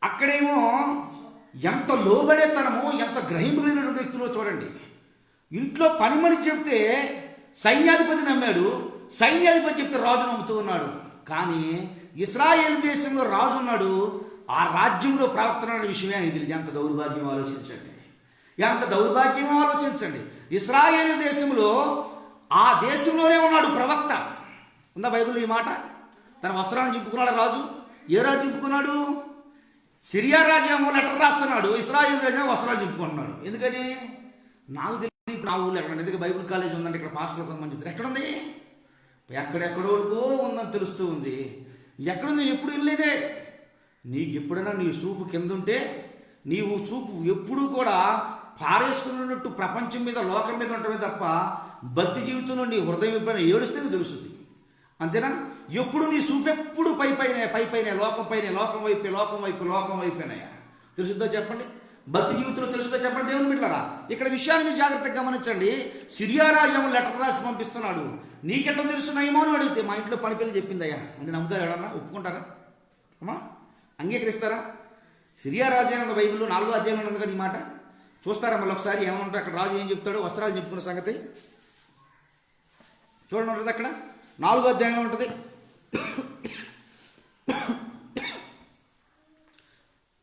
అక్కడేమో ఎంత లోబడేతనమో, ఎంత గ్రహింపలేనటువంటి వ్యక్తులో చూడండి. ఇంట్లో పనిమని చెప్తే సైన్యాధిపతి నమ్మాడు, సైన్యాధిపతి చెప్తే రాజు నమ్ముతూ ఉన్నాడు. కానీ ఇశ్రాయేలు దేశంలో రాజు ఉన్నాడు, ఆ రాజ్యంలో ప్రవర్తన విషయమే ఆయన తెలియదు. ఎంత దౌర్భాగ్యం ఆలోచించండి. ఇశ్రాయేలు దేశంలో ఆ దేశంలోనే ఉన్నాడు ప్రవక్త. ఉందా బైబిల్లో ఈ మాట? తన వస్త్రాన్ని చింపుకున్నాడు రాజు. ఏ రాజు చింపుకున్నాడు? సిరియా రాజు ఏమో లెటర్ రాస్తున్నాడు, ఇశ్రాయేలు రాజు వస్త్రాలు చింపుకుంటున్నాడు. ఎందుకని? నాకు తెలియదు. నా ఊళ్ళో ఎక్కడ, ఎందుకంటే బైబిల్ కాలేజ్ ఉందంటే ఇక్కడ పాస్టర్లు కొంతమంది చెప్తారు. ఎక్కడుంది? ఎక్కడెక్కడో ఉందని తెలుస్తూ ఉంది. ఎక్కడుంది? ఎప్పుడు వెళ్ళలేదే. నీకు ఎప్పుడైనా నీ చూపు కింద ఉంటే, నీవు చూపు ఎప్పుడూ కూడా పారేసుకున్నట్టు ప్రపంచం మీద, లోకం మీద ఉండటమే తప్ప భక్తి జీవితంలో నీ హృదయం ఎప్పుడైనా ఏడుస్తే తెలుస్తుంది. అంతేనా? ఎప్పుడు నీ చూపెప్పుడు పైపైనే లోకం వైపేనాయా. తెలుసుద్దో చెప్పండి? భక్తి జీవితంలో తెలుసుదో చెప్పండి దేవుని బిడ్డలారా. ఇక్కడ విషయాన్ని మీరు జాగ్రత్తగా గమనించండి. సిరియా రాజ్యం లెటర్ రాసి పంపిస్తున్నాడు. నీకెట్లా తెలుసున్నాయేమో అని అడిగితే మా ఇంట్లో పని పిల్లలు చెప్పిందయ్యా అంటే నమ్ముతారు ఎవడన్నా? ఒప్పుకుంటారా అమ్మా? అంగీకరిస్తారా? సిరియా రాజు అన్న బైబిల్లో 4వ అధ్యాయంలో ఉంది కదా ఈ మాట. చూస్తారా మళ్ళీ ఒకసారి ఏమంటారు అక్కడ? రాజు ఏం చెప్తాడు? వస్త్రాలు చెప్పుకున్న సంగతి చూడండి ఉంటుంది అక్కడ 4వ అధ్యాయంలో ఉంటుంది.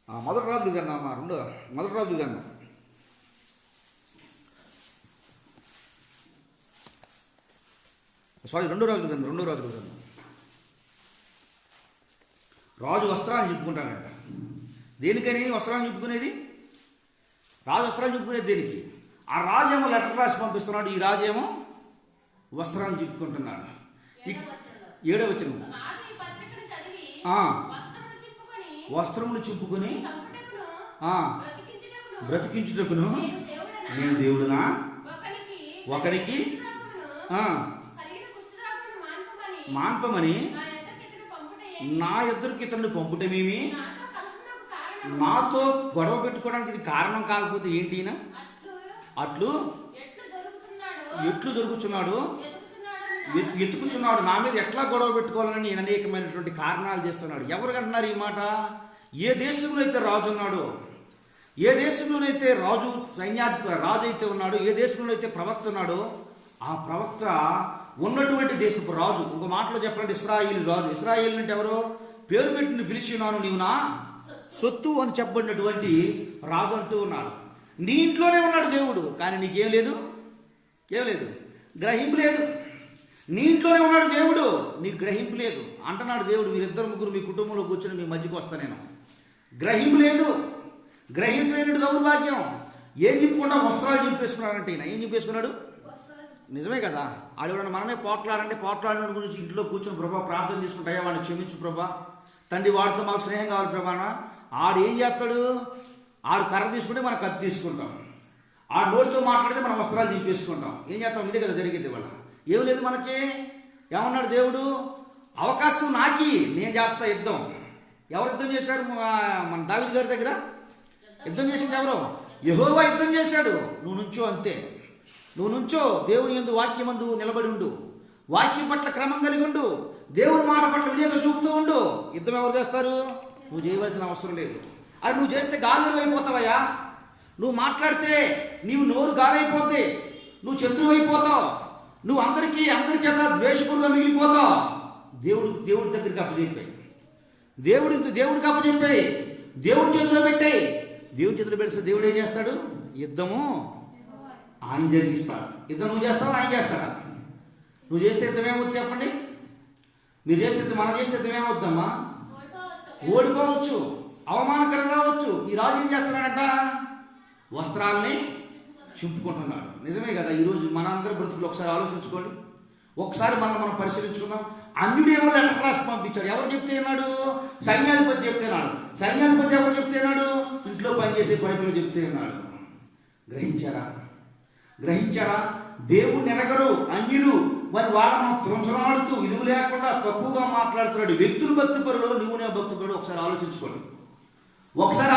మొదటి రాజులు గ్రంథం అమ్మా, మొదటి రాజులు గ్రంథం రెండో రాజులు గ్రంథం. రాజు వస్త్రాలు చెప్పుకుంటాడంట. దేనికని వస్త్రాలు చెప్పుకునేది? రాజు వస్త్రాలు చెప్పుకునేది దేనికి? ఆ రాజేమో లెటర్ రాసి పంపిస్తున్నాడు, ఈ రాజేమో వస్త్రాలు చెప్పుకుంటున్నాడు. 7వ వచనం, వస్త్రములు చింపుకొని బ్రతికించుటకును నేను దేవుడునా ఒకరికి మాన్పమని నా ఎదురికి ఇతరుని పంపుటమేమి? నాతో గొడవ పెట్టుకోవడానికి ఇది కారణం కాకపోతే ఏంటి? అట్లు ఎట్లు దొరుకుతున్నాడు, ఎత్తుకుచున్నాడు. నా మీద ఎట్లా గొడవ పెట్టుకోవాలని నేను అనేకమైనటువంటి కారణాలు చేస్తున్నాడు. ఎవరు అంటున్నారు ఈ మాట? ఏ దేశంలో అయితే రాజు ఉన్నాడో, ఏ దేశంలోనైతే రాజు రాజు అయితే ఉన్నాడో, ఏ దేశంలో అయితే ప్రవక్త ఉన్నాడో, ఆ ప్రవక్త ఉన్నటువంటి దేశపు రాజు. ఇంకో మాటలో చెప్పాలంటే ఇశ్రాయేలు రాజు. ఇశ్రాయేలు అంటే ఎవరు? పేరు పెట్టి పిలిచినాను నీవు నా సొత్తు అని చెప్పబడినటువంటి రాజు అంటూ ఉన్నాడు. నీ ఇంట్లోనే ఉన్నాడు దేవుడు, కానీ నీకేం లేదు, గ్రహింపు లేదు. నీ ఇంట్లోనే ఉన్నాడు దేవుడు, నీకు గ్రహింపు లేదు అంటున్నాడు దేవుడు. మీరిద్దరు ముగ్గురు మీ కుటుంబంలో కూర్చొని మీ మధ్యకి వస్తా నేను. గ్రహింపు లేదు, గ్రహించలేనట్టు దౌర్భాగ్యం. ఏం చెప్పుకుంటా? వస్త్రాలు చింపేసుకున్నాడంటే ఈయన ఏం చింపేసుకున్నాడు? నిజమే కదా. ఆడేవాడు మనమే పోట్లాడిన గురించి ఇంట్లో కూర్చొని ప్రభా ప్రార్థన చేసుకుంటాయా వాడిని క్షమించు ప్రభా, తండ్రి వాడితో మాకు స్నేహం కావాలి ప్రభా. ఆడు ఏం చేస్తాడు? ఆడు కర్ర తీసుకుంటే మనం కత్తి తీసుకుంటాం. ఆ నోటితో మాట్లాడితే మనం వస్త్రాలు చింపేసుకుంటాం. ఏం చేస్తాం? ఇదే కదా జరిగింది వాళ్ళ. ఏం లేదు మనకి. ఏమన్నాడు దేవుడు? అవకాశం నాకి, నేను చేస్తా యుద్ధం. ఎవరు యుద్ధం చేశాడు? మన దావీదు గారి దగ్గర యుద్ధం చేసింది ఎవరు? యెహోవా యుద్ధం చేశాడు. నువ్వు నుంచో అంతే. నువ్వు నుంచో, దేవుని యందు వాక్యమందు నిలబడి ఉండు, వాక్యం పట్ల క్రమం కలిగి ఉండు, దేవుని మాట పట్ల విజేత చూపుతూ ఉండు. యుద్ధం ఎవరు చేస్తారు? నువ్వు చేయవలసిన అవసరం లేదు. అది నువ్వు చేస్తే గాలుడు అయిపోతావయ్యా. నువ్వు మాట్లాడితే నీవు నోరు గాలైపోతే నువ్వు శత్రువు అయిపోతావు. నువ్వు అందరి చేత ద్వేషకుడుగా మిగిలిపోతావు. దేవుడి దగ్గరికి అప్పచెప్పాయి, దేవుడికి అప్పచెప్పాయి, దేవుడి చేతిలో పెట్టాయి. దేవుడి చేతిలో పెడితే దేవుడు ఏం చేస్తాడు? యుద్ధము ఆయన జరిగిస్తాడు. యుద్ధం నువ్వు చేస్తావా, ఆయన చేస్తాడా? నువ్వు చేస్తే యుద్ధం ఏమవుతుంది చెప్పండి? మీరు చేస్తే, మనం చేస్తే యుద్ధం ఏమవుద్దమ్మా? ఓడిపోవచ్చు, అవమానకరం రావచ్చు. ఈ రాజు ఏం చేస్తున్నాడంట? వస్త్రాల్ని చింపుకుంటున్నాడు. నిజమే కదా. ఈరోజు మనందరి బ్రతుకులు ఒకసారి ఆలోచించుకోండి. ఒకసారి మనం పరిశీలించుకుందాం. అన్యుడేమో లెటర్ రాసి పంపించాడు. ఎవరు చెప్తే అన్నాడు? సైన్యాధిపతి చెప్తున్నాడు. సైన్యాధిపతి ఎవరు చెప్తే అన్నాడు? ఇంట్లో పనిచేసే పైపులు చెప్తే అన్నాడు. గ్రహించారా? దేవుడు ఎరగరు అన్యులు. మరి వాళ్ళను త్రుంచనాడుతూ ఇరువు లేకుండా తక్కువగా మాట్లాడుతున్నాడు. వ్యక్తులు భక్తిపరులు, నువ్వునే భక్తిపరుడు. ఒకసారి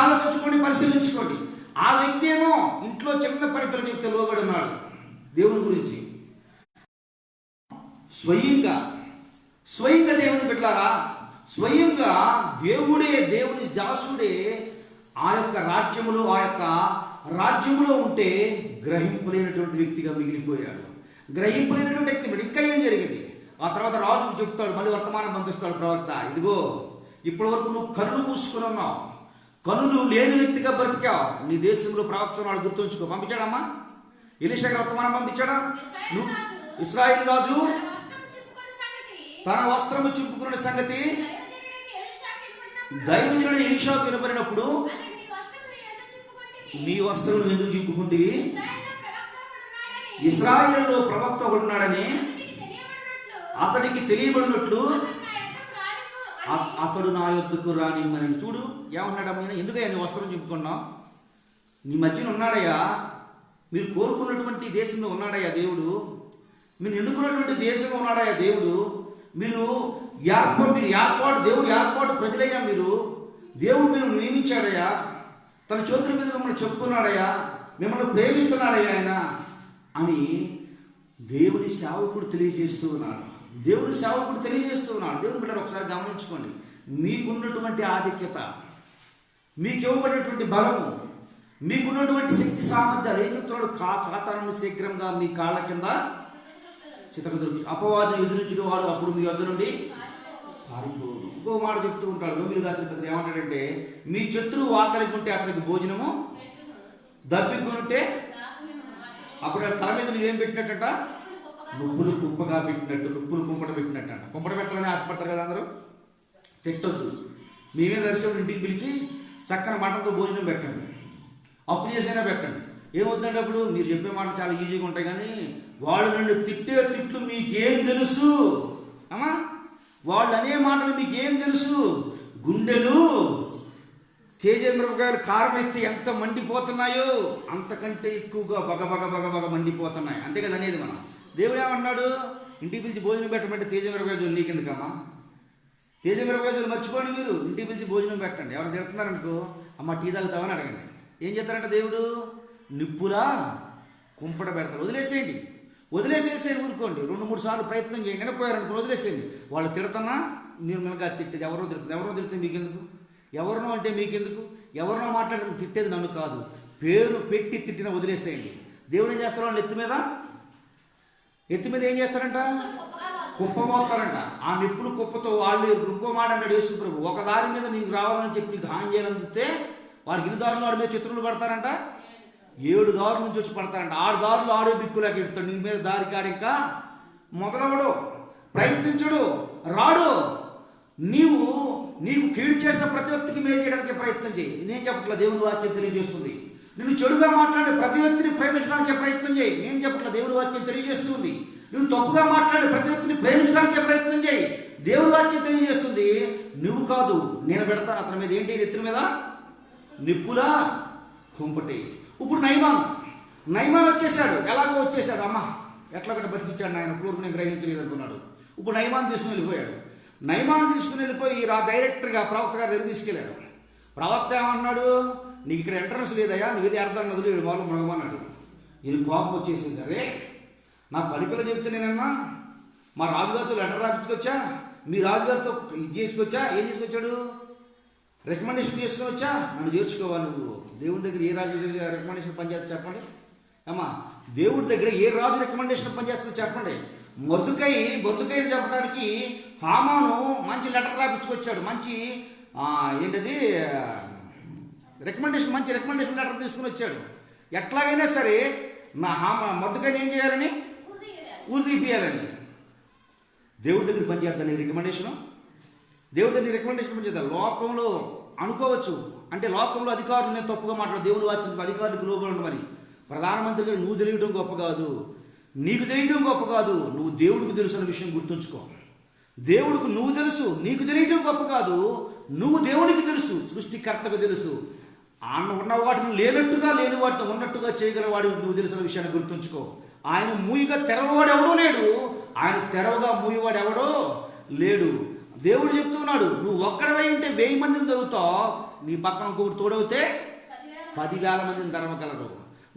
ఆలోచించుకోండి, పరిశీలించుకోండి. ఆ వ్యక్తి ఏమో ఇంట్లో చిన్న పని పిల్లలు చెప్తే లోబడి ఉన్నాడు దేవుని గురించి. స్వయంగా దేవుని బిడ్డలారా, స్వయంగా దేవుని దాసుడే ఆ యొక్క రాజ్యములో ఉంటే గ్రహింపలేనటువంటి వ్యక్తిగా మిగిలిపోయాడు. గ్రహింపలేనటువంటి వ్యక్తి. ఇంకా ఏం జరిగింది? ఆ తర్వాత రాజుకు చెప్తాడు, మళ్ళీ వర్తమానం పంపిస్తాడు ప్రవక్త. ఇదిగో ఇప్పటి వరకు నువ్వు కన్ను మూసుకుని ఉన్నావు, కనులు లేని వ్యక్తిగా బ్రతికావు. నీ దేశంలో ప్రవక్త నాడు గుర్తుంచుకో. పంపించాడమ్మా? ఎలీషా గారు వర్తమానం పంపించాడా? నువ్వు ఇశ్రాయేలు రాజు తన వస్త్రము చింపుకున్న సంగతి దైవజనుడు ఎలీషాకు వినపడినప్పుడు నీ వస్త్రం ఎందుకు చింపుకుంటివి? ఇశ్రాయేలులో ప్రవక్త ఒకడున్నాడని అతడికి తెలియబడినట్లు అతడు నా యొద్దకు రానిమ్మని. చూడు ఏమన్నాడమ్మా? ఎందుకయ్యా నీ వస్త్రం చింపుకున్నావు? నీ మధ్యన ఉన్నాడయ్యా. మీరు కోరుకున్నటువంటి దేశంలో ఉన్నాడయ్యా దేవుడు. మీరు ఎన్నుకున్నటువంటి దేశంలో ఉన్నాడయ్యా దేవుడు. మీరు దేవుడు ఏర్పాటు ప్రజలయ్యా మీరు. దేవుడు మీరు నియమించాడయ్యా, తన చేతుల మీద మిమ్మల్ని చెప్పుకున్నాడయ్యా, మిమ్మల్ని ప్రేమిస్తున్నాడయ్యా ఆయన అని దేవుని సేవకుడు తెలియజేస్తూ ఉన్నాడు. దేవుని బిడ్డలు ఒకసారి గమనించుకోండి. మీకున్నటువంటి ఆధిక్యత, మీకు ఇవ్వబడినటువంటి బలము, మీకున్నటువంటి శక్తి సామర్థ్యాలు ఏం చెప్తున్నాడు? సాతానుని శీఘ్రంగా మీ కాళ్ళ కింద చితకదొరికి అపవాదం ఎదురించిన వారు అప్పుడు మీ వద్ద నుండి పారిపోను. ఇంకో మాట చెప్తూ ఉంటాడు రోమిలు రాసిన పత్రిక, ఏమంటాడంటే మీ శత్రువు ఆకలికి ఉంటే అతనికి భోజనము, దప్పికొనుంటే అప్పుడు తల మీద నువ్వేం పెట్టినట్టంట? నువ్వులు కుంపగా పెట్టినట్టు, నువ్వులు కుంపట పెట్టినట్టు అంట. కుంపట పెట్టాలని ఆశపడతారు కదా అందరూ. తిట్టొద్దు. మేమే దర్శనం ఇంటికి పిలిచి చక్కని మటన్తో భోజనం పెట్టండి, అప్పు చేసైనా పెట్టండి. ఏమవుతుందంటే అప్పుడు మీరు చెప్పే మాటలు చాలా ఈజీగా ఉంటాయి, కానీ వాళ్ళు నన్ను తిట్టే తిట్లు మీకేం తెలుసు అమ్మా? వాళ్ళు అనే మాటలు మీకేం తెలుసు? గుండెలు తేజమిరపకాయలు కారం వేస్తే ఎంత మండిపోతున్నాయో అంతకంటే ఎక్కువగా బగ మండిపోతున్నాయి. అంతే కదా అనేది మనం. దేవుడు ఏమన్నాడు? ఇంటికి పిలిచి భోజనం పెట్టమంటే తేజమిరపకాయలు నీకెందుకమ్మా? తేజమిరపకాయలు మర్చిపోండి, మీరు ఇంటికి పిలిచి భోజనం పెట్టండి. ఎవరు తిడుతున్నారనుకో, అమ్మ టీ తాగుతావని అడగండి. ఏం చేస్తారంట దేవుడు? నిప్పులా కుంపట పెడతారు. వదిలేసేసి ఊరుకోండి. 2-3 సార్లు ప్రయత్నం చేయండి. వినపోయారనుకో వదిలేసేయండి. వాళ్ళు తిడుతున్నా మీరు మినగా తిట్టేది ఎవరో తిడితే మీకెందుకు? ఎవరినో అంటే మీకెందుకు? ఎవరినో మాట్లాడితే తిట్టేది నన్ను కాదు, పేరు పెట్టి తిట్టిన వదిలేసేయండి. దేవుడు ఏం చేస్తారు? వాళ్ళు ఎత్తి మీద ఏం చేస్తారంట? కుప్ప మోస్తారంట. ఆ నిప్పులు కుప్పతో వాళ్ళు ఇంకో మాట అంటాడు యేసు ప్రభు, ఒక దారి మీద నీకు రావాలని చెప్పి నీకు హాని చేయాలందిస్తే వాళ్ళకి 2 దారులు వాడి మీద శత్రువులు పడతారంట, 7 దారుల నుంచి వచ్చి పడతారంట. 6 దారులు ఆడే దిక్కులాగా ఎడుతాడు. నీ మీద దారి కాడు, ఇంకా మొదలవడు, ప్రయత్నించడు, రాడు. నీకు కీడు చేసిన ప్రతి వ్యక్తికి మేలు చేయడానికి ప్రయత్నం చేయి. నేను చెప్పట్లా, దేవుని వాక్యం తెలియజేస్తుంది. నిన్ను చెడుగా మాట్లాడే ప్రతి వ్యక్తిని ప్రేమించడానికి ప్రయత్నం చేయి. నేను చెప్పట్లా, దేవుని వాక్యం తెలియజేస్తుంది. నువ్వు తప్పుగా మాట్లాడే ప్రతి వ్యక్తిని ప్రేమించడానికి ప్రయత్నం చేయి. దేవుని వాక్యం తెలియజేస్తుంది. నువ్వు కాదు, నేను పెడతాను అతని మీద. ఏంటి? ఎత్తుల మీద నిప్పులా కుంపటి. ఇప్పుడు నయమాన్ వచ్చేసాడు. ఎలాగో వచ్చేసాడు. అమ్మ ఎట్లాగట్ట బతికిచ్చాడు ఆయన, పూర్వం గ్రహించలేదు అనుకున్నాడు. ఇప్పుడు నయమాన్ తీసుకుని వెళ్ళిపోయాడు. డైరెక్ట్గా ప్రవక్త గారి దగ్గర తీసుకెళ్ళాడు. ప్రవక్త ఏమన్నాడు? నీకు ఇక్కడ ఎంట్రన్స్ లేదయ్యా, నువ్వు ఇది అర్థం నదులు వీడు వాళ్ళు మృగమన్నాడు. ఇది కోపం వచ్చేసింది. అరే నా పరిపిల్ల చెప్తే నేనన్నా మా రాజుగారితో లెటర్ రాపించుకొచ్చా, మీ రాజుగారితో ఇది చేసుకొచ్చా. ఏం తీసుకొచ్చాడు? రికమెండేషన్ చేసుకుని వచ్చా. నన్ను చేర్చుకోవాలి నువ్వు. దేవుడి దగ్గర ఏ రాజు రికమెండేషన్ పనిచేస్తా చెప్పండి అమ్మా? దేవుడి దగ్గర ఏ రాజు రికమెండేషన్ పనిచేస్తుందో చెప్పండి. మొర్దుకైని చెప్పడానికి హామాను మంచి లెటర్ రాపించుకొచ్చాడు. మంచి ఏంటది మంచి రికమెండేషన్ లెటర్ తీసుకుని వచ్చాడు. ఎట్లాగైనా సరే నా మొర్దుకైని ఏం చేయాలని? ఊరిదీపియాలని. దేవుడి దగ్గర పనిచేద్దాం రికమెండేషను. దేవుడి దగ్గర రికమెండేషన్ పనిచేద్దాం. లోకంలో అనుకోవచ్చు, అంటే లోకంలో అధికారులు నేను తప్పుగా మాట్లాడు, దేవుని వాక్యం అధికారులకు లోబడి ఉండమని. ప్రధానమంత్రి గారు నువ్వు తెలియటం గొప్ప కాదు, నీకు తెలియటం గొప్ప కాదు, నువ్వు దేవుడికి తెలుసు అనే విషయం గుర్తుంచుకో. దేవుడికి నువ్వు తెలుసు, నీకు తెలియటం గొప్ప కాదు, నువ్వు దేవుడికి తెలుసు, సృష్టికర్తకు తెలుసు. ఆయన ఉన్న వాటిని లేనట్టుగా, లేని వాటిని ఉన్నట్టుగా చేయగలవాడు నువ్వు తెలిసిన విషయాన్ని గుర్తుంచుకో. ఆయన మూయిగా తెరవవాడు ఎవడో లేడు, ఆయన తెరవగా మూయవాడు ఎవడో లేడు. దేవుడు చెప్తున్నాడు, నువ్వు ఒక్కడవై ఉంటే 1000 మందిని తవ్వుతావు, నీ పక్కన ఇంకొకటి తోడవుతే 10,000 మందిని తరవగలరు.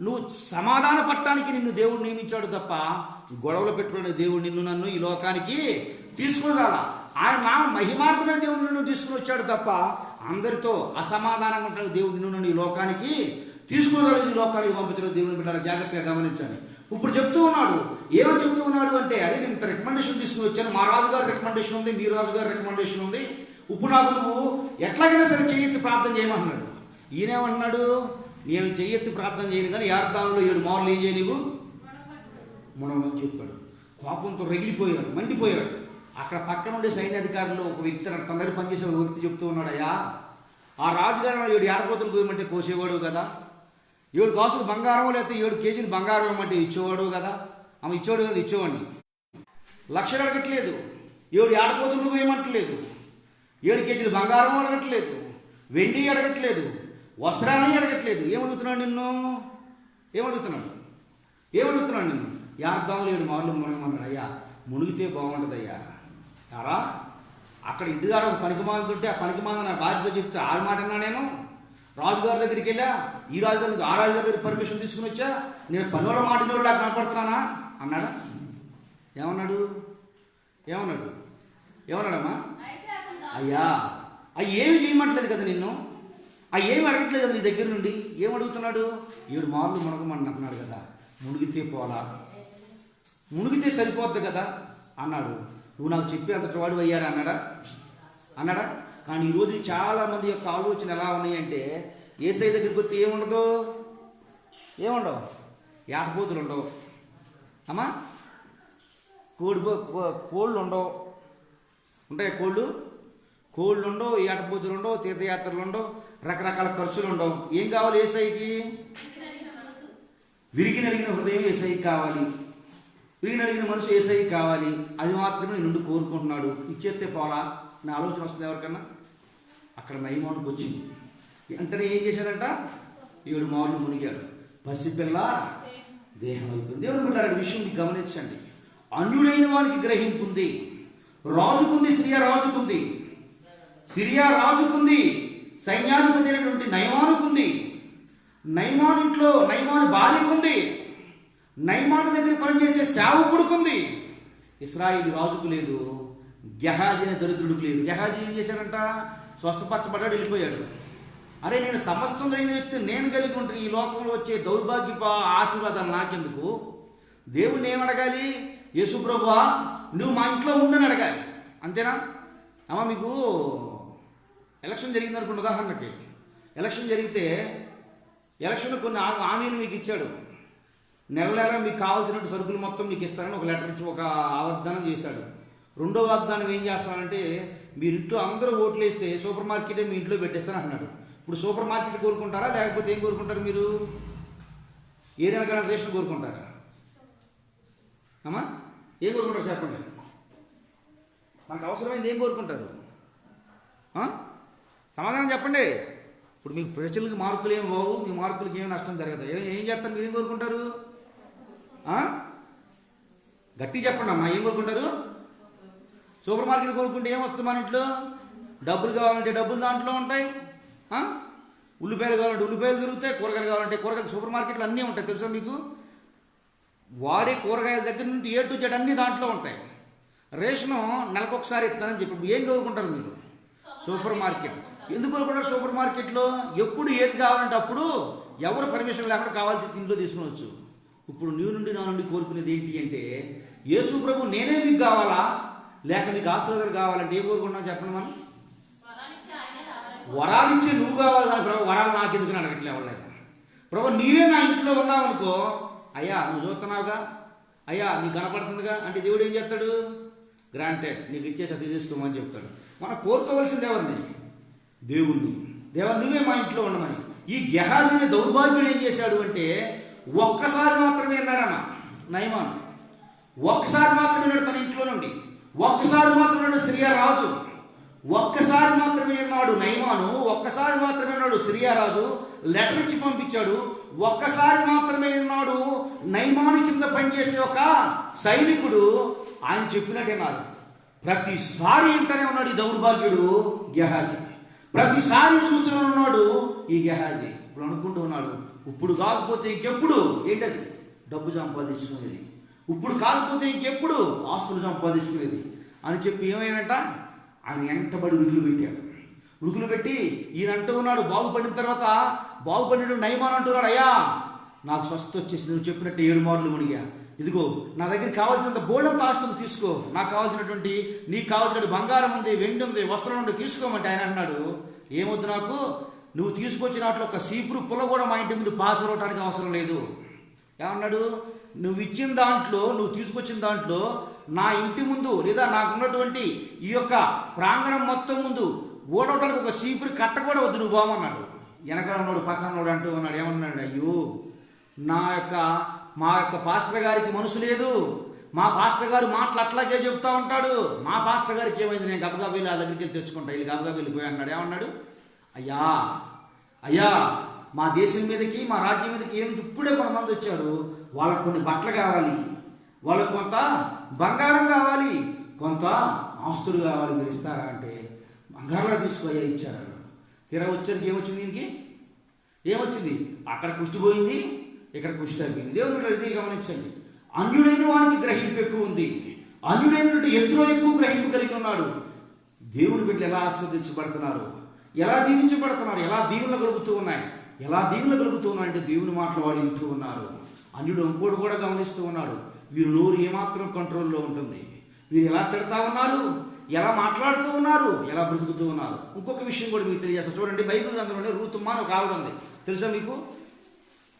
నువ్వు సమాధాన పట్టడానికి నిన్ను దేవుడు నియమించాడు తప్ప గొడవలు పెట్టుకునే దేవుడు నిన్ను నన్ను ఈ లోకానికి తీసుకుని రాలా. ఆయన మహిమార్థమైన దేవుడు నిన్ను తీసుకుని వచ్చాడు తప్ప అందరితో అసమాధానంగా ఉంటాడు దేవుడు నిన్ను నన్ను ఈ లోకానికి తీసుకుని రాలేదు, ఈ లోకానికి పంపించడం. దేవుని బిడ్డలు జాగ్రత్తగా గమనించాలి. ఇప్పుడు చెప్తూ ఉన్నాడు, ఏమని చెప్తూ ఉన్నాడు అంటే, అదే నేను ఇంత రికమెండేషన్ తీసుకుని వచ్చాను, మా రాజుగారి రికమెండేషన్ ఉంది, మీ రాజుగారి రికమెండేషన్ ఉంది, ఇప్పుడు నాకు నువ్వు ఎట్లాగైనా సరే చెయ్యెత్తి ప్రార్థన చేయమంటున్నాడు. ఈయనేమంటున్నాడు? నేను చెయ్యెత్తి ప్రార్థన చేయను, కానీ యార్దానులో 7 మార్లు ఏం చేయ నీవు మునమని చెప్పాడు. కోపంతో రగిలిపోయాడు, మండిపోయాడు. అక్కడ పక్కన ఉండే సైన్యాధికారులు ఒక వ్యక్తి తన దగ్గర పనిచేసే ఒక వ్యక్తి చెప్తూ ఉన్నాడు, అయ్యా ఆ రాజుగారు 7 ఏడపోతులు పోయమంటే కోసేవాడు కదా, 7 కాసులు బంగారం లేకపోతే 7 కేజీలు బంగారం ఇవ్వమంటే ఇచ్చేవాడు కదా, ఆమె ఇచ్చేవాడు కదా, ఇచ్చేవాడిని. లక్షలు అడగట్లేదు, 7 ఏడపోతులు పోయమంటలేదు, 7 కేజీలు బంగారం అడగట్లేదు, వెండి అడగట్లేదు, వస్త్రాన్ని అడగట్లేదు. ఏమడుగుతున్నాడు నిన్ను? ఏమడుగుతున్నాడు నిన్ను? యార్దాములు 7 మార్లు మునగమన్నాడు. అయ్యా మునిగితే బాగుంటుంది అయ్యా. యారా అక్కడ ఇంటిదారు ఒక పనికిమాలుతుంటే ఆ పనికిమాల నా భార్యతో చెప్తే ఆరు మాట అన్నా నేను రాజుగారి దగ్గరికి వెళ్ళా, ఈ రాజుగారికి ఆ రాజుగారి దగ్గర పర్మిషన్ తీసుకుని వచ్చా, నేను పనుల మాటినోళ్ళ కనపడుతున్నానా అన్నాడా? ఏమన్నాడు? ఏమన్నాడు? ఏమన్నాడమ్మా? అయ్యా అవి ఏమి చేయమంటలేదు కదా నిన్ను, అవి ఏమి అడగట్లేదు కదా నీ దగ్గర నుండి. ఏం అడుగుతున్నాడు? 7 మార్లు మునగమని అంటున్నాడు కదా, మునిగితే పోలా, మునిగితే సరిపోద్ది కదా అన్నాడు. నువ్వు నాకు చెప్పి అంతటి వాడు అయ్యారా అన్నాడా? అన్నాడా? కానీ ఈరోజు చాలామంది యొక్క ఆలోచన ఎలా ఉన్నాయంటే యేసయ్య దగ్గరికి వస్తే ఏముండదు, ఏముండవు, ఏటపోతులు ఉండవు అమ్మా, కోళ్ళు ఉండవు, ఉంటాయి కోళ్ళు ఉండవు, ఏటపోతులు ఉండవు, తీర్థయాత్రలు ఉండవు, రకరకాల ఖర్చులు ఉండవు. ఏం కావాలి యేసయ్యకి? విరిగి నలిగిన హృదయం యేసయ్యకి కావాలి, విరిగి నలిగిన మనసు యేసయ్యకి కావాలి. అది మాత్రమే నీ నుండి కోరుకుంటున్నాడు. ఇచ్చేస్తే పోలా నా ఆలోచన వస్తుంది ఎవరికన్నా. అక్కడ నయమానుకు వచ్చింది. వెంటనే ఏం చేశాడంట? 7 మార్లు మునిగాడు. పసిపిల్ల దేహం అయిపోయింది. దేవుడు బిడ్డలారా, విషయం మీకు గమనించండి. అన్యుడైన వానికి గ్రహింపుంది, రాజుకుంది, సిరియా రాజుకుంది, సిరియా రాజుకుంది, సైన్యాధిపతి అయినటువంటి నయమానుకుంది, నయమాను ఇంట్లో నయమాను భార్యకుంది, నయమాను దగ్గర పనిచేసే సేవకుడుకుంది. ఇశ్రాయేలు రాజుకు లేదు, గెహాజీ అనే దరిద్రుడికి లేదు. గెహాజీ ఏం చేశాడంట? స్వస్థపరచబడ్డాడు, వెళ్ళిపోయాడు. అరే నేను సమస్తం లేని వ్యక్తి నేను కలిగి ఉంటే ఈ లోకంలో వచ్చే దౌర్భాగ్యప ఆశీర్వాదాలు నాకెందుకు? దేవుణ్ణి ఏమడగాలి? యేసు ప్రభువా నువ్వు మా ఇంట్లో ఉండని అడగాలి, అంతేనా? అమ్మ మీకు ఎలక్షన్ జరిగింది అనుకోండి, ఉదాహరణకి ఎలక్షన్ జరిగితే ఎలక్షన్ కొన్ని హామీలు మీకు ఇచ్చాడు. నెల నెల మీకు కావాల్సినట్టు సరుకులు మొత్తం మీకు ఇస్తారని ఒక లెటర్ ఇచ్చి ఒక వాగ్దానం చేశాడు. రెండో వాగ్దానం ఏం చేస్తానంటే మీరు ఇంట్లో అందరూ ఓట్లు వేస్తే సూపర్ మార్కెటే మీ ఇంట్లో పెట్టేస్తాను అన్నాడు. ఇప్పుడు సూపర్ మార్కెట్ కోరుకుంటారా లేకపోతే ఏం కోరుకుంటారు మీరు? ఏ రకమైన రేషన్ కోరుకుంటారా అమ్మా? ఏం కోరుకుంటారు చెప్పండి. మనకు అవసరమైంది ఏం కోరుకుంటారు? సమాధానం చెప్పండి. ఇప్పుడు మీకు ప్రజలకు మార్కులు ఏమి పోవు, మీ మార్కులకి ఏమి నష్టం జరగదు. ఏం చేస్తారు? మీరు ఏం కోరుకుంటారు? గట్టి చెప్పండి అమ్మా, ఏం కోరుకుంటారు? సూపర్ మార్కెట్ కొనుక్కుంటే ఏమొస్తుంది మన ఇంట్లో? డబ్బులు కావాలంటే డబ్బులు దాంట్లో ఉంటాయి, ఉల్లిపాయలు కావాలంటే ఉల్లిపాయలు దొరుకుతాయి, కూరగాయలు కావాలంటే కూరగాయలు. సూపర్ మార్కెట్లు అన్నీ ఉంటాయి తెలుసా మీకు? వాడే కూరగాయల దగ్గర నుండి ఏ టు జెడ్ అన్నీ దాంట్లో ఉంటాయి. రేషను నెలకొకసారి ఇస్తానని చెప్పి ఏం కోరుకుంటారు మీరు? Super market. ఎందుకు కోరుకుంటారు సూపర్ మార్కెట్లో? ఎప్పుడు ఏది కావాలంటే అప్పుడు ఎవరు పర్మిషన్ లేకుండా కావాల్సి ఇంట్లో తీసుకునవచ్చు. ఇప్పుడు నీ నుండి నా నుండి కోరుకునేది ఏంటి అంటే, యేసు ప్రభు నేనే మీకు కావాలా లేక మీకు ఆశీర్వాదాలు కావాలంటే ఏం కోరుకుంటున్నావు చెప్పండి. మనం వరాలు ఇచ్చే నువ్వు కావాలి కానీ ప్రభు వరాలు నాకెందుకు అడగట్లే వాళ్ళకి. ప్రభు నీవే నా ఇంట్లో ఉన్నావు అనుకో, అయ్యా నువ్వు చూస్తున్నావుగా, అయ్యా నీకు కనపడుతుందిగా అంటే దేవుడు ఏం చెప్తాడు? గ్రాంటెడ్, నీకు ఇచ్చేసి అది తీసుకోమని చెప్తాడు. మనం కోరుకోవాల్సింది ఎవరిని? దేవుణ్ణి. దేవా నువ్వే మా ఇంట్లో ఉండమని. ఈ గెహాజీ దౌర్భాగ్యుడు ఏం చేశాడు అంటే ఒక్కసారి మాత్రమే అన్నాడన్న నయమాను, ఒక్కసారి మాత్రమే ఉన్నాడు తన ఇంట్లో నుండి, ఒక్కసారి మాత్రమే ఉన్నాడు సిరియా రాజు, ఒక్కసారి మాత్రమే ఉన్నాడు నయమాను, ఒక్కసారి మాత్రమే ఉన్నాడు సిరియా రాజు లెటర్ ఇచ్చి పంపించాడు. ఒక్కసారి మాత్రమే ఉన్నాడు నయమాను కింద పనిచేసే ఒక సైనికుడు. ఆయన చెప్పినట్టే నాడు ప్రతిసారి ఇంటనే ఉన్నాడు ఈ దౌర్భాగ్యుడు గెహాజీ. ప్రతిసారి చూస్తూనే ఉన్నాడు ఈ గెహాజీ. ఇప్పుడు అనుకుంటూ ఉన్నాడు, ఇప్పుడు కాకపోతే ఇంకెప్పుడు ఏంటది? డబ్బు సంపాదించుకునేది. ఇప్పుడు కాకపోతే ఇంకెప్పుడు ఆస్తులు సంపాదించుకునేది అని చెప్పి ఏమైనంట ఆయన వెంటబడి ఉరుకులు పెట్టాడు. ఉరుకులు పెట్టి ఈయన అంటూ ఉన్నాడు, బాగుపడిన తర్వాత బాగుపడిన నయమాను అంటున్నాడు, అయ్యా నాకు స్వస్థ వచ్చేసి నువ్వు చెప్పినట్టు 7 మార్లు మునిగా, ఇదిగో నా దగ్గర కావాల్సినంత బోల్డంత ఆస్తులు తీసుకో, నాకు కావాల్సినటువంటి నీకు కావాల్సినటువంటి బంగారం ఉంది, వెండి ఉంది, వస్త్రం ఉంది, తీసుకోమంటే ఆయన అన్నాడు, ఏమొద్దు నాకు, నువ్వు తీసుకొచ్చిన వాటిలో ఒక సీపురు పుల్ల కూడా మా ఇంటి ముందు పాస్ అవ్వడానికి అవసరం లేదు. ఏమన్నాడు? నువ్వు ఇచ్చిన దాంట్లో, నువ్వు తీసుకొచ్చిన దాంట్లో నా ఇంటి ముందు లేదా నాకున్నటువంటి ఈ యొక్క ప్రాంగణం మొత్తం ముందు ఓడవటానికి ఒక సీపురు కట్ట కూడా వద్దు నువ్వు బామన్నాడు. వెనకాల ఉన్నాడు పక్కన ఉన్నాడు అంటూ ఉన్నాడు. ఏమన్నాడు? అయ్యో మా యొక్క పాస్టర్ గారికి మనసు లేదు, మా పాస్టర్ గారు మాటలు అట్లాగే చెప్తా ఉంటాడు, మా పాస్టర్ గారికి ఏమైంది, నేను గబగబా వెళ్ళి ఆ దగ్గరికి వెళ్ళి తెచ్చుకుంటా, వీళ్ళు గబగబా వెళ్ళిపోయి అన్నాడు. ఏమన్నాడు? అయ్యా మా దేశం మీదకి మా రాజ్యం మీదకి ఏం ఇప్పుడే కొంతమంది వచ్చారు, వాళ్ళకు కొన్ని బట్టలు కావాలి, వాళ్ళకు కొంత బంగారం కావాలి, కొంత ఆస్తులు కావాలి మీరు ఇస్తారా అంటే బంగారంలో తీసుకుపోయా ఇచ్చారు. తీరా వచ్చరికి ఏమొచ్చింది? దీనికి ఏమొచ్చింది? అక్కడ కుష్టి పోయింది, ఇక్కడ కుష్టి అయిపోయింది. దేవుడు ఇది గమనించండి. అన్యుడైన వానికి గ్రహింపు ఎక్కువ ఉంది, అన్యుడైన ఎత్తులో ఎక్కువ గ్రహింపు కలిగి ఉన్నాడు. దేవుని బిడ్డలు ఎలా ఆస్వాదించబడుతున్నారు, ఎలా దీవించబడుతున్నారు, ఎలా దీవులు కలుగుతూ ఉన్నాయి, ఎలా దీవులు కలుగుతూ ఉన్నాయంటే దేవుని మాటలు వాళ్ళు వింటూ ఉన్నారు. అన్యుడు ఇంకోడు కూడా గమనిస్తూ ఉన్నాడు. వీరు నోరు ఏమాత్రం కంట్రోల్లో ఉంటుంది, వీరు ఎలా తిడతా ఉన్నారు, ఎలా మాట్లాడుతూ ఉన్నారు, ఎలా బ్రతుకుతూ ఉన్నారు. ఇంకొక విషయం కూడా మీకు తెలియజేస్తారు. చూడండి, బైబిల్ గ్రంథంలోనే రూతుమ్మ అని ఒక ఆవిడ ఉంది. తెలుసా మీకు?